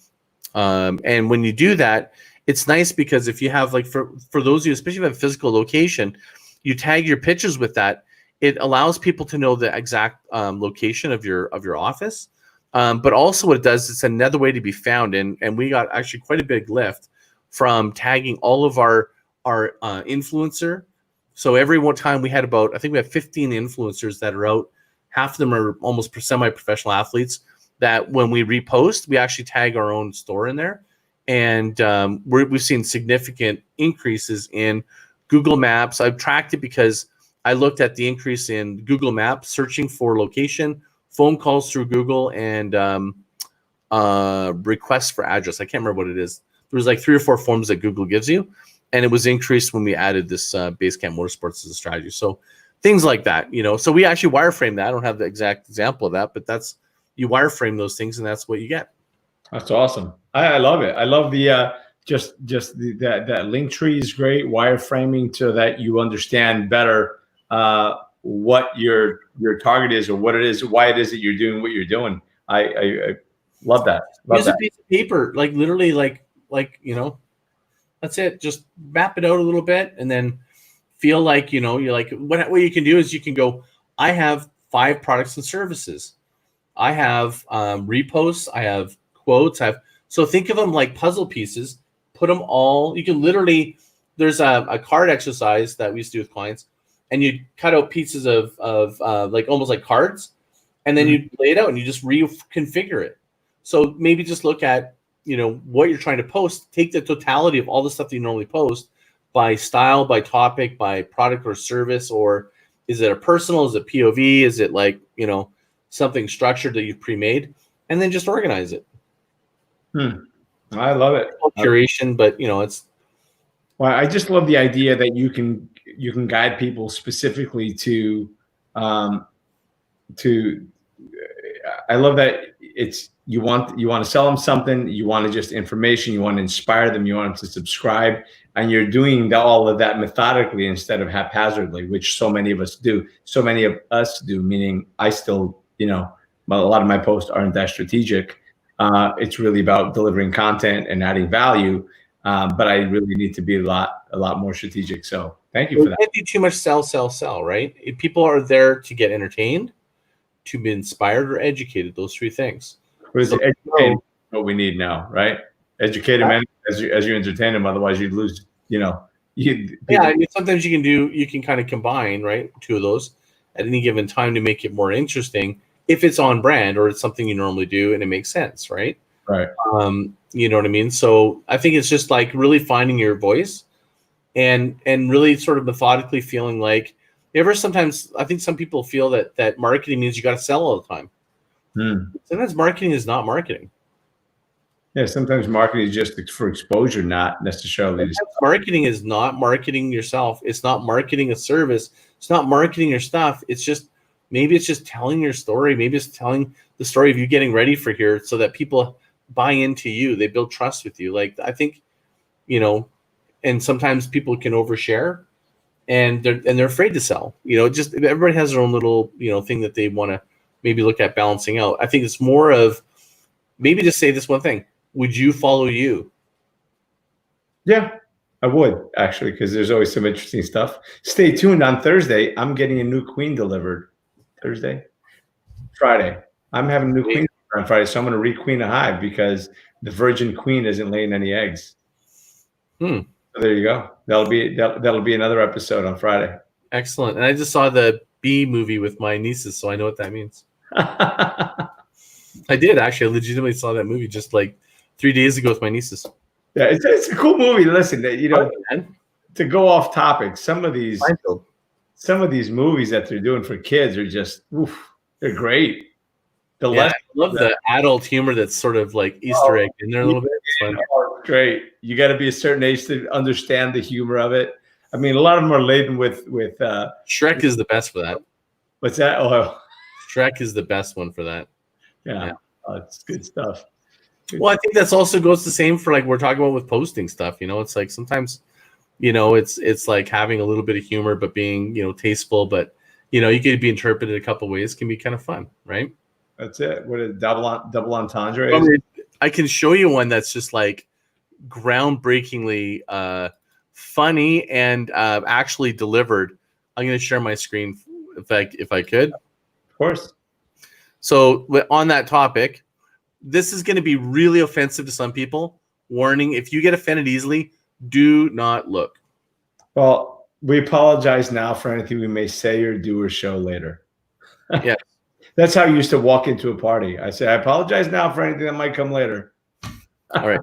And when you do that, it's nice because if you have, like, for those of you, especially if you have a physical location, you tag your pictures with that. It allows people to know the exact location of your office. But also what it does, it's another way to be found. And we got actually quite a big lift from tagging all of our influencer. So every one time we had about, I think we have 15 influencers that are out. Half of them are almost semi-professional athletes that when we repost, we actually tag our own store in there. And we've seen significant increases in Google Maps. I've tracked it because I looked at the increase in Google Maps, searching for location, phone calls through Google, and requests for address. I can't remember what it is. There was like 3 or 4 forms that Google gives you, and it was increased when we added this Basecamp Motorsports as a strategy. So things like that, So we actually wireframe that. I don't have the exact example of that, but that's, you wireframe those things and that's what you get. That's awesome. I love it. I love the that link tree is great. Wireframing so that you understand better what your target is, or what it is, why it is that you're doing what you're doing. I love that. Use a piece of paper, like literally, like that's it. Just map it out a little bit, and then feel like you're like, what you can do is you can go, I have 5 products and services. I have reposts. I have quotes. So think of them like puzzle pieces. Put them all. You can literally. There's a card exercise that we used to do with clients, and you cut out pieces of like almost like cards, and then you lay it out and you just reconfigure it. So maybe just look at what you're trying to post. Take the totality of all the stuff that you normally post by style, by topic, by product or service, or is it a personal? Is it POV? Is it like something structured that you've pre-made, and then just organize it. I love it. Curation, but it's. Well, I just love the idea that you can guide people specifically to. I love that you want to sell them something. You want to just information. You want to inspire them. You want them to subscribe, and you're doing all of that methodically instead of haphazardly, which so many of us do. So many of us do. Meaning, I still, a lot of my posts aren't that strategic. It's really about delivering content and adding value. But I really need to be a lot more strategic. So thank you for that. Can't do too much sell, right? If people are there to get entertained, to be inspired, or educated. Those 3 things. Educating what we need now, right? Educate them as you entertain them. Otherwise, you'd lose. Sometimes you can kind of combine, right, 2 of those at any given time to make it more interesting. If it's on brand or it's something you normally do and it makes sense, right? Right. You know what I mean? So I think it's just like really finding your voice and really sort of methodically feeling like sometimes I think some people feel that marketing means you got to sell all the time. Sometimes marketing is not marketing. Yeah, sometimes marketing is just for exposure, not necessarily. Marketing is not marketing yourself. It's not marketing a service. It's not marketing your stuff. It's just maybe it's just telling your story. Maybe it's telling the story of you getting ready for here so that people buy into you. They build trust with you. Like I think, and sometimes people can overshare and they're afraid to sell. Just everybody has their own little, thing that they want to maybe look at balancing out. I think it's more of maybe just say this one thing. Would you follow you? Yeah, I would actually, because there's always some interesting stuff. Stay tuned on Thursday. I'm getting a new queen delivered. Friday. I'm having a new queen on Friday, so I'm going to re-queen a hive because the virgin queen isn't laying any eggs. So there you go. That'll be another episode on Friday. Excellent. And I just saw the Bee movie with my nieces, so I know what that means. I did actually. I legitimately saw that movie just like 3 days ago with my nieces. Yeah, it's a cool movie. Listen, to go off topic, some of these movies that they're doing for kids are just, they're great. I love the adult humor that's sort of like Easter egg in there a little bit. It's fun. Great. You got to be a certain age to understand the humor of it. I mean, a lot of them are laden with Shrek is the best for that. What's that? Oh, Shrek is the best one for that. Yeah. It's good stuff. Well, I think that's also goes the same for like we're talking about with posting stuff. It's like sometimes, it's like having a little bit of humor, but being, tasteful, but you could be interpreted a couple ways, can be kind of fun, right? That's it. What a double entendre is. I can show you one that's just like groundbreakingly funny and actually delivered. I'm going to share my screen if I could. Of course. So on that topic, this is going to be really offensive to some people. Warning, if you get offended easily, do not look. Well, we apologize now for anything we may say or do or show later. Yeah. That's how I used to walk into a party. I say, I apologize now for anything that might come later. All right.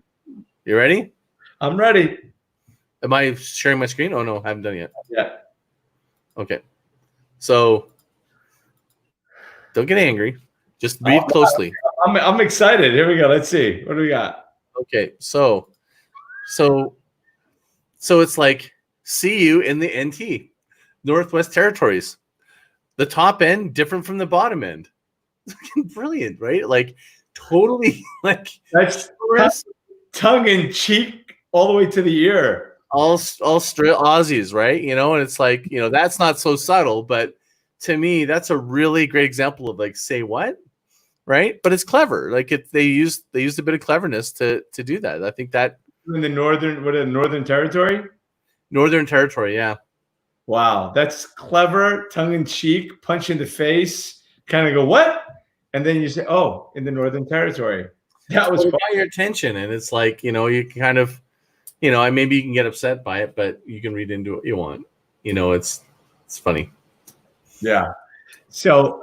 You ready? I'm ready. Am I sharing my screen? Oh, no, I haven't done it yet. Yeah. Okay. So don't get angry. Just read closely. I'm excited. Here we go. Let's see. What do we got? Okay. So it's like, see you in the NT, Northwest Territories. the top end different from the bottom end. Brilliant, right? Like totally like That's tongue in cheek all the way to the ear. all straight Aussies, right? And it's like, that's not so subtle, but to me, that's a really great example of like, say what, right? But it's clever. Like they used a bit of cleverness to do that. I think that in the Northern Territory. Northern Territory, yeah. Wow, that's clever, tongue in cheek, punch in the face, kind of go what, and then you say, "Oh, in the Northern Territory." That was got your attention, and it's like you can kind of, maybe you can get upset by it, but you can read into what you want. It's funny. Yeah. So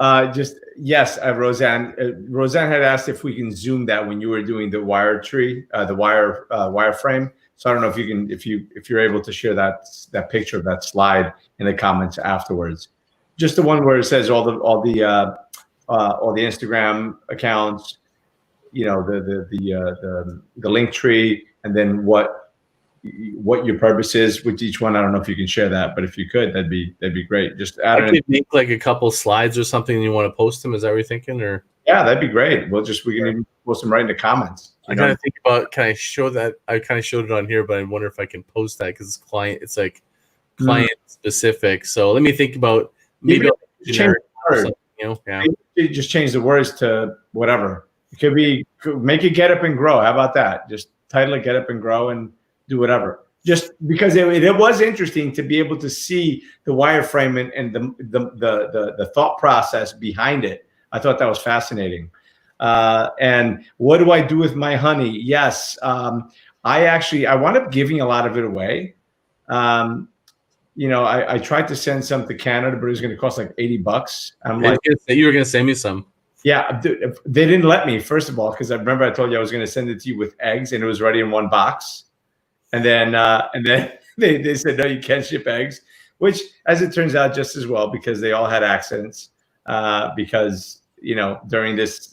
yes, Roseanne. Roseanne had asked if we can zoom that when you were doing the wire tree, the wireframe. So I don't know if you can, if you're able to share that picture of that slide in the comments afterwards. Just the one where it says all the Instagram accounts, the link tree, and then what your purpose is with each one. I don't know if you can share that, but if you could, that'd be great. Just add I could make like a couple slides or something, and you want to post them. Is that what you're thinking? Or yeah, that'd be great. We can even post them right in the comments. I kind of think about, can I show that? I kind of showed it on here, but I wonder if I can post that because it's like client specific. So let me think about maybe change the word. Maybe just change the words to whatever. It could be, make it Get Up and Grow. How about that? Just title it Get Up and Grow and do whatever. Just because it was interesting to be able to see the wireframe and the thought process behind it. I thought that was fascinating. And what do I do with my honey? Yes, I wound up giving a lot of it away. I tried to send some to Canada, but it was going to cost like $80. I'm like, you were going to send me some. Yeah, they didn't let me, first of all, because I remember I told you I was going to send it to you with eggs, and it was already in one box. And then they said, no, you can't ship eggs, which, as it turns out, just as well, because they all had accidents. Because during this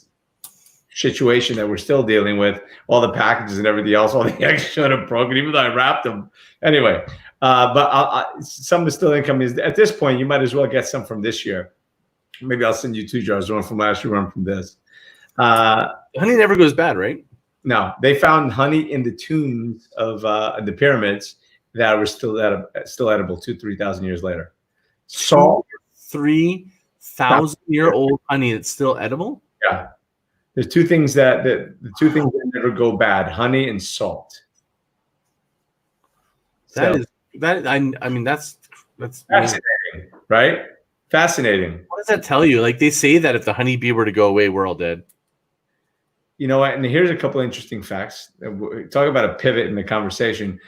situation that we're still dealing with, all the packages and everything else, all the eggs should have broken, even though I wrapped them. Anyway, but some is still income. Is at this point, you might as well get some from this year. Maybe I'll send you 2 jars, one from last year, one from this. Honey never goes bad, right? No, they found honey in the tombs of the pyramids that were still edible 2,000-3,000 years later. Salt, 3,000-year-old honey that's still edible. Yeah, there's two things that never go bad: honey and salt. That's fascinating, right? Fascinating. What does that tell you? Like, they say that if the honeybee were to go away, we're all dead. You know what? And here's a couple interesting facts. Talk about a pivot in the conversation.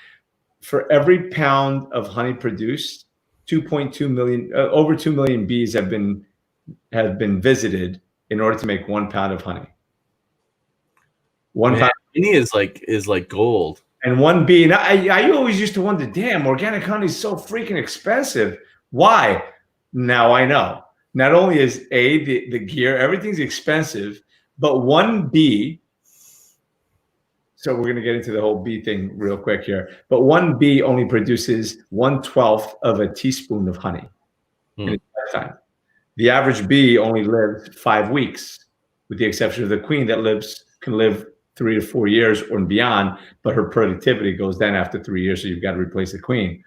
For every pound of honey produced, 2.2 million, over 2 million bees have been visited in order to make 1 pound of honey. Pound honey is like gold. And 1 bee. And I always used to wonder, damn, organic honey is so freaking expensive. Why? Now I know. Not only is the gear, everything's expensive, but 1 bee. So we're going to get into the whole bee thing real quick here. But 1 bee only produces 1/12 of a teaspoon of honey in its lifetime. The average bee only lives 5 weeks, with the exception of the queen that can live 3 to 4 years or beyond, but her productivity goes down after 3 years, so you've got to replace the queen.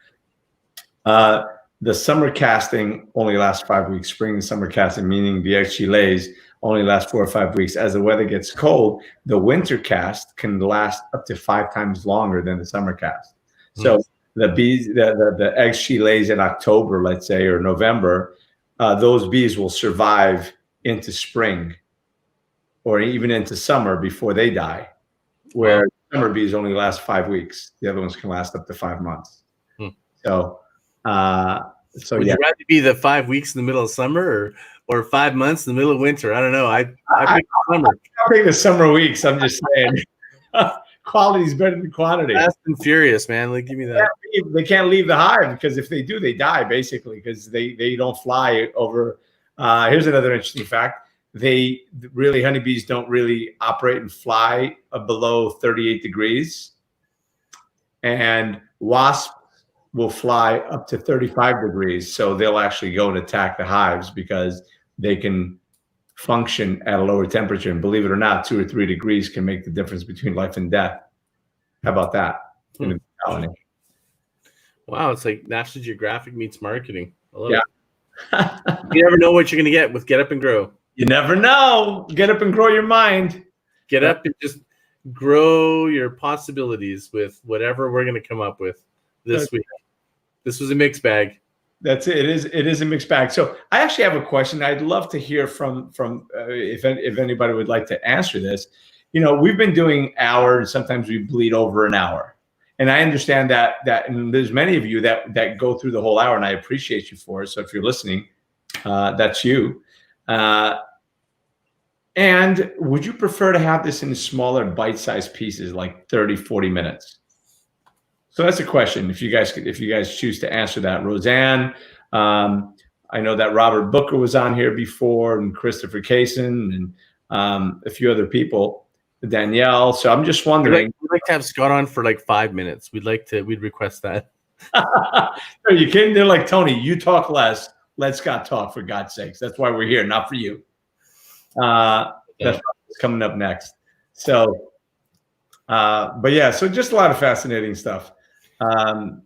The summer casting only lasts 5 weeks. Spring and summer casting, meaning the eggs she lays, only lasts 4 or 5 weeks. As the weather gets cold, the winter cast can last up to 5 times longer than the summer cast. So the bees, the eggs she lays in October, let's say, or November, those bees will survive into spring or even into summer before they die, where summer bees only last 5 weeks. The other ones can last up to 5 months. So would you rather be the 5 weeks in the middle of summer or 5 months in the middle of winter? I don't know. I pick summer. I think the summer weeks. I'm just saying, quality is better than quantity. Fast and furious, man. Like, give me that. They can't leave the hive, because if they do, they die basically, because they don't fly over. Here's another interesting fact: honeybees don't really operate and fly below 38 degrees, and wasps will fly up to 35 degrees. So they'll actually go and attack the hives because they can function at a lower temperature. And believe it or not, 2 or 3 degrees can make the difference between life and death. How about that? In a colony. Wow, it's like National Geographic meets marketing. I love Yeah. it. You never know what you're going to get with Get Up and Grow. You never know. Get up and grow your mind. Get up and just grow your possibilities with whatever we're going to come up with this week. This was a mixed bag. That's it. It is a mixed bag. So I actually have a question. I'd love to hear from if anybody would like to answer this. You know, we've been doing hours. Sometimes we bleed over an hour, and I understand that and there's many of you that go through the whole hour, and I appreciate you for it. So if you're listening, that's you. And would you prefer to have this in smaller bite-sized pieces, like 30, 40 minutes? So that's a question. If you guys choose to answer that, Roseanne, I know that Robert Booker was on here before, and Christopher Kaysen, and a few other people, Danielle. So I'm just wondering. We'd like to have Scott on for like 5 minutes. We'd request that. Are you kidding? They're like, Tony, you talk less. Let Scott talk, for God's sakes. That's why we're here, not for you. That's what's coming up next. So, but yeah, so just a lot of fascinating stuff. Do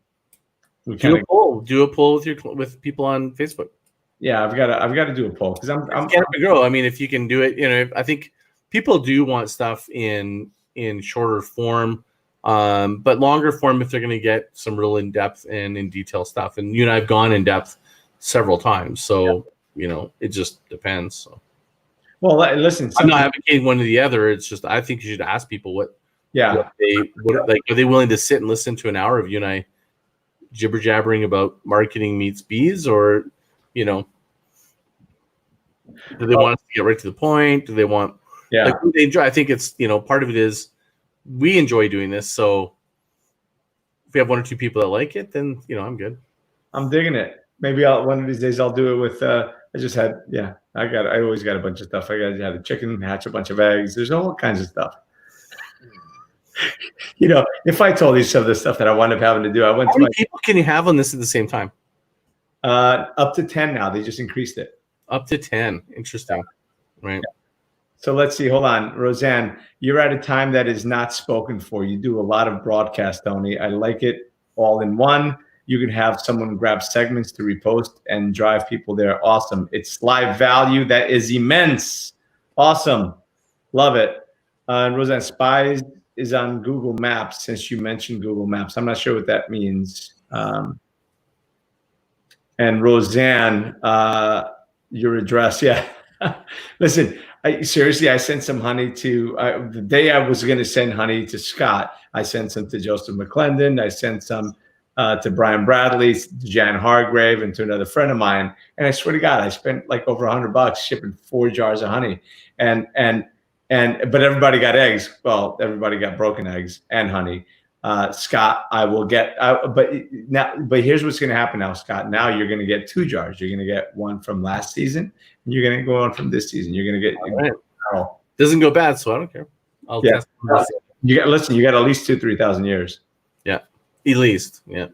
a poll with people on Facebook. Yeah, I've got to do a poll because I'm Get Up and Grow. I mean, if you can do it, you know, I think people do want stuff in shorter form, but longer form if they're going to get some real in depth and in detail stuff. And you and I've gone in depth several times, so you know, it just depends. So. Well, listen, I'm not advocating one or the other. It's just I think you should ask people what are they willing to sit and listen to an hour of you and I jibber jabbering about marketing meets bees, or you know, do they want us to get right to the point? Do they want like they enjoy? I think it's, you know, part of it is we enjoy doing this. So if we have 1 or 2 people that like it, then you know, I'm good. I'm digging it. Maybe one of these days I'll do it with. I always got a bunch of stuff. I got to have a chicken, hatch a bunch of eggs. There's all kinds of stuff. You know, if I told you some of the stuff that I wound up having to do, How many people can you have on this at the same time? Up to 10 now. They just increased it. Up to 10. Interesting. Right. Yeah. So let's see. Hold on. Roseanne, you're at a time that is not spoken for. You do a lot of broadcast, Tony. I like it all in one. You can have someone grab segments to repost and drive people there. Awesome. It's live value that is immense. Awesome. Love it. Roseanne, Spies is on Google Maps, since you mentioned Google Maps. I'm not sure what that means. And Roseanne, your address. Yeah. Listen, I sent some honey to, the day I was going to send honey to Scott, I sent some to Joseph McClendon. I sent some to Brian Bradley, to Jan Hargrave, and to another friend of mine. And I swear to God, I spent like over $100 shipping 4 jars of honey. But everybody got eggs. Well, everybody got broken eggs and honey. Scott, I will get. But here's what's going to happen now, Scott. Now you're going to get 2 jars. You're going to get one from last season, and you're going to go on from this season. You're going to get. Right. Doesn't go bad, so I don't care. I'll test. You got at least 2,000-3,000 years. Yeah, at least. Yeah.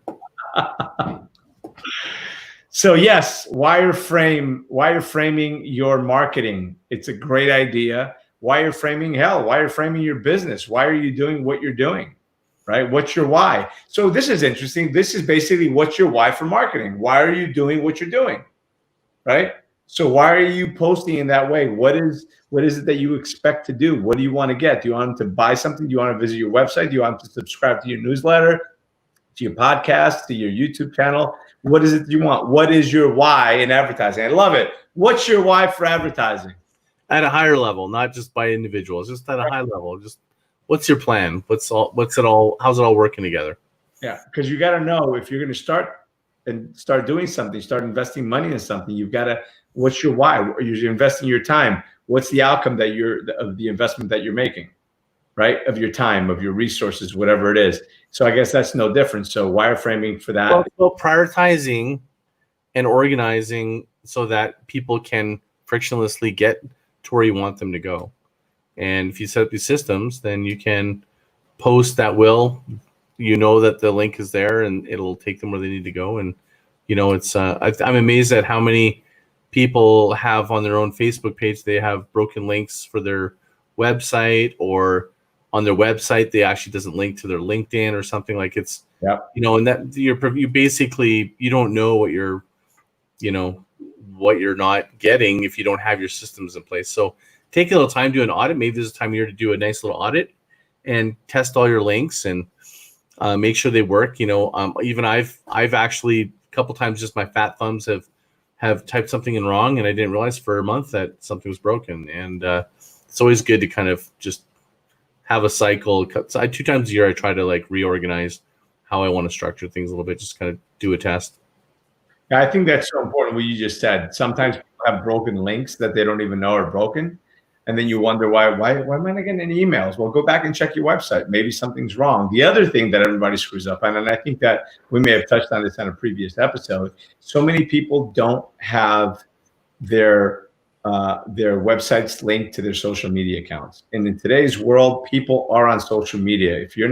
So yes, wireframing your marketing. It's a great idea. Wireframing your business. Why are you doing what you're doing? Right? What's your why? So this is interesting. This is basically what's your why for marketing. Why are you doing what you're doing? Right? So why are you posting in that way? What is it that you expect to do? What do you want to get? Do you want them to buy something? Do you want to visit your website? Do you want them to subscribe to your newsletter, to your podcast, to your YouTube channel? What is it you want? What is your why in advertising? I love it. What's your why for advertising? At a higher level, not just by individuals, just at a high level. Just what's your plan? How's it all working together? Yeah, because you got to know if you're going to start doing something, start investing money in something. What's your why? You're investing your time. What's the outcome of the investment that you're making, right? Of your time, of your resources, whatever it is. So I guess that's no different. So wireframing for that. Well, prioritizing and organizing so that people can frictionlessly get to where you want them to go. And if you set up these systems, then you can post that will you know that the link is there and it'll take them where they need to go. And it's I'm amazed at how many people have on their own Facebook page, they have broken links for their website, or on their website they actually doesn't link to their LinkedIn or something. Like it's and that you basically, you don't know what you're not getting if you don't have your systems in place. So take a little time, do an audit. Maybe there's a time of year to do a nice little audit and test all your links and make sure they work. Even I've actually a couple times, just my fat thumbs have typed something in wrong, and I didn't realize for a month that something was broken. And it's always good to kind of just have a cycle. So 2 times a year I try to like reorganize how I want to structure things a little bit, just kind of do a test. Yeah, I think that's so important what you just said. Sometimes people have broken links that they don't even know are broken. And then you wonder why am I not getting any emails? Well, go back and check your website. Maybe something's wrong. The other thing that everybody screws up on, and I think that we may have touched on this on a previous episode, so many people don't have their websites linked to their social media accounts. And in today's world, people are on social media. If your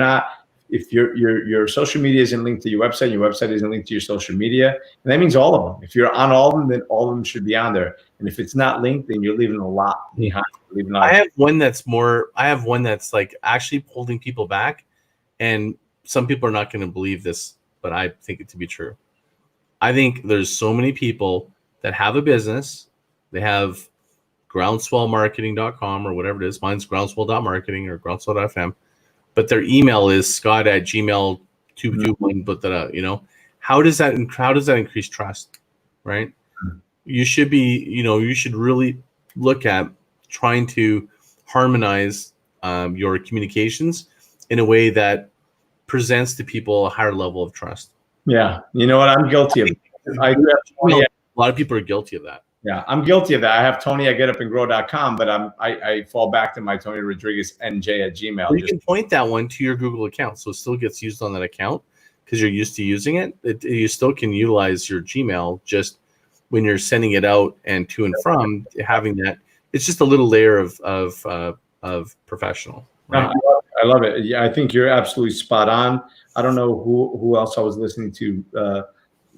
social media isn't linked to your website isn't linked to your social media, and that means all of them. If you're on all of them, then all of them should be on there. And if it's not linked, then you're leaving a lot behind. I have one that's like actually holding people back, and some people are not going to believe this, but I think it to be true. I think there's so many people that have a business. They have groundswellmarketing.com or whatever it is. Mine's groundswell.marketing or groundswell.fm. But their email is scott@gmail.221. But how does that increase trust, right? You should be, you should really look at trying to harmonize your communications in a way that presents to people a higher level of trust. Yeah, you know what? I'm guilty of it. A lot of people are guilty of that. Yeah, I'm guilty of that. I have Tony at GetUpNGrow.com, but I fall back to my Tony Rodriguez NJ@gmail. Well, you can point that one to your Google account, so it still gets used on that account because you're used to using it. You still can utilize your Gmail just when you're sending it out and to and from. Having that, it's just a little layer of professional. Right? I love it. Yeah, I think you're absolutely spot on. I don't know who else I was listening to a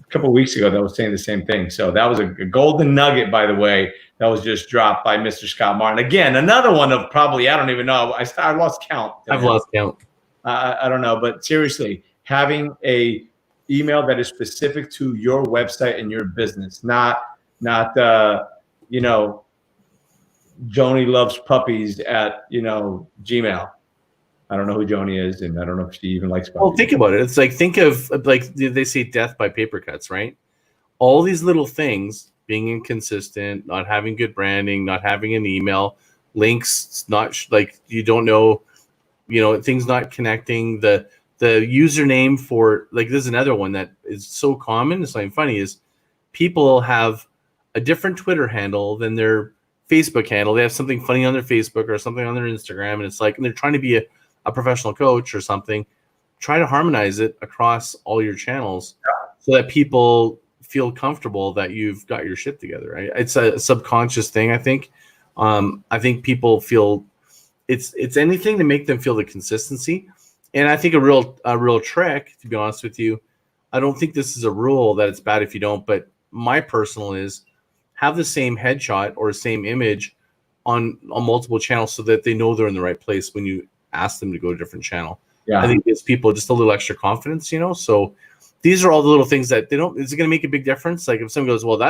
couple of weeks ago that was saying the same thing. So that was a golden nugget, by the way, that was just dropped by Mr. Scott Martin. Again, another one of probably, I don't even know. I lost count. I've lost count. I don't know, but seriously, having a email that is specific to your website and your business, not Joni loves puppies at Gmail. I don't know who Joni is, and I don't know if she even likes puppies. Well, think about it. It's like, think of, like, they say death by paper cuts, right? All these little things, being inconsistent, not having good branding, not having an email, links, not like you don't know, things not connecting. The username for, like, this is another one that is so common. It's not even funny, is people have a different Twitter handle than their Facebook handle. They have something funny on their Facebook or something on their Instagram, and it's like, and they're trying to be a professional coach or something. Try to harmonize it across all your channels so that people feel comfortable that you've got your shit together. Right? It's a subconscious thing, I think. I think people feel it's anything to make them feel the consistency. And I think a real trick, to be honest with you, I don't think this is a rule that it's bad if you don't, but my personal is have the same headshot or same image on multiple channels so that they know they're in the right place when you ask them to go to a different channel. Yeah. I think it gives people just a little extra confidence, So these are all the little things that they don't, is it going to make a big difference? Like if someone goes, well,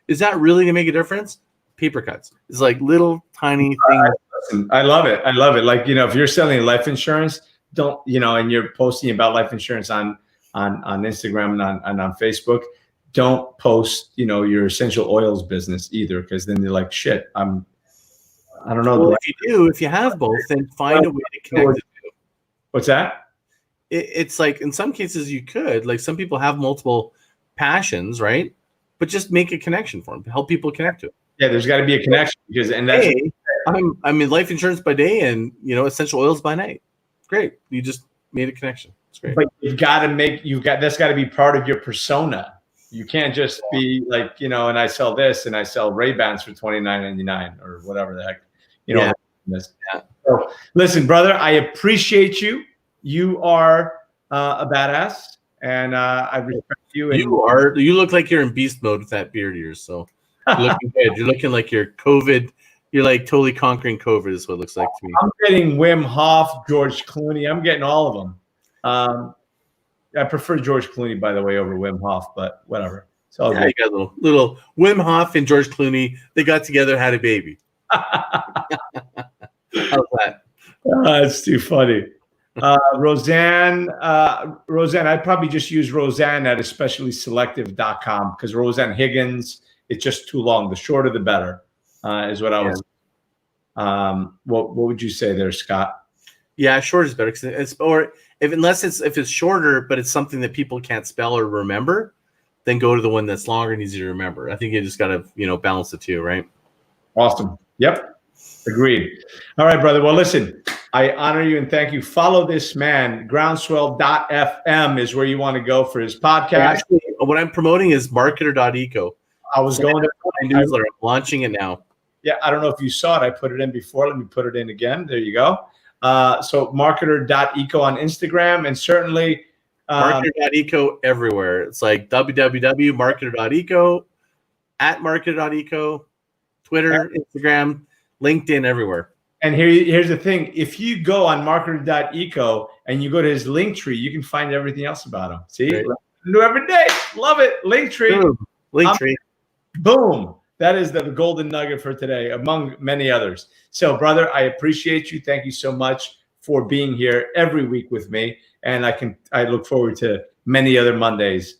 is that really going to make a difference? Paper cuts. It's like little tiny things. I love it. Like, if you're selling life insurance, don't, and you're posting about life insurance on Instagram and on Facebook, don't post, your essential oils business either. Cause then they're like, shit, I don't know. Well, if you have both, then find a way to connect it. What's that? It's like, in some cases you could, like, some people have multiple passions, right? But just make a connection for them, help people connect to it. Yeah, there's got to be a connection I'm in life insurance by day and essential oils by night. Great, you just made a connection. It's great. But that's got to be part of your persona. You can't just be like, and I sell this and I sell Ray-Bans for $29.99 or whatever the heck, Yeah. So, listen, brother, I appreciate you. You are a badass, and I respect you. And You look like you're in beast mode with that beard of yours. So you're looking good. You're looking like you're COVID. You're like totally conquering COVID is what it looks like to me. I'm getting Wim Hof, George Clooney. I'm getting all of them. I prefer George Clooney, by the way, over Wim Hof, but whatever. So Yeah, you got a little Wim Hof and George Clooney. They got together, had a baby. How's that? It's too funny. Roseanne, I'd probably just use Roseanne at especiallyselective.com because Roseanne Higgins, it's just too long. The shorter, the better, is what I would say. What would you say there, Scott? Yeah, short is better because if it's shorter, but it's something that people can't spell or remember, then go to the one that's longer and easier to remember. I think you just got to balance the two, right? Awesome. Yep. Agreed. All right, brother. Well, listen, I honor you and thank you. Follow this man. Groundswell.fm is where you want to go for his podcast. Actually, what I'm promoting is marketer.eco. I was going to my newsletter. I'm launching it now. Yeah, I don't know if you saw it. I put it in before. Let me put it in again. There you go. So marketer.eco on Instagram, and certainly marketer.eco everywhere. It's like www.marketer.eco, @marketer.eco, Twitter, Instagram, LinkedIn, everywhere. And here's the thing. If you go on marketer.eco and you go to his link tree, you can find everything else about him. See? Great. New every day. Love it. Link tree. Link tree. Boom. That is the golden nugget for today, among many others. So, brother, I appreciate you. Thank you so much for being here every week with me. And I look forward to many other Mondays.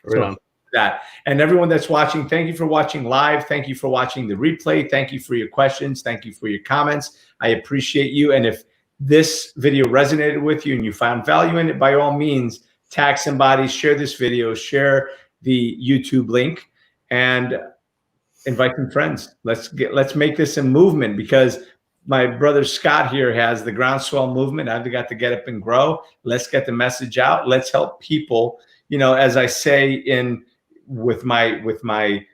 Right on. That. And everyone that's watching, thank you for watching live. Thank you for watching the replay. Thank you for your questions. Thank you for your comments. I appreciate you. And if this video resonated with you and you found value in it, by all means, tag somebody, share this video, share the YouTube link, and invite some friends. Let's make this a movement, because my brother Scott here has the Groundswell movement. I've got to Get Up and Grow. Let's get the message out. Let's help people. As I say with my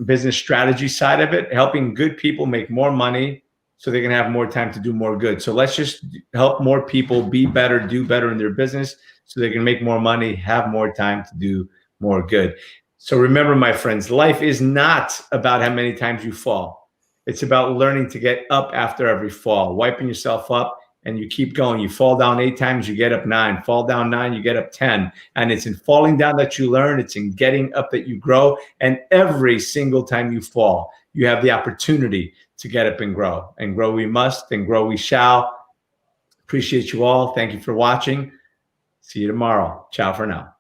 business strategy side of it, helping good people make more money so they can have more time to do more good. So let's just help more people be better, do better in their business so they can make more money, have more time to do more good. So remember, my friends, life is not about how many times you fall. It's about learning to get up after every fall, wiping yourself up, and you keep going. You fall down 8 times, you get up 9. Fall down 9, you get up 10. And it's in falling down that you learn. It's in getting up that you grow. And every single time you fall, you have the opportunity to get up and grow. And grow we must, and grow we shall. Appreciate you all. Thank you for watching. See you tomorrow. Ciao for now.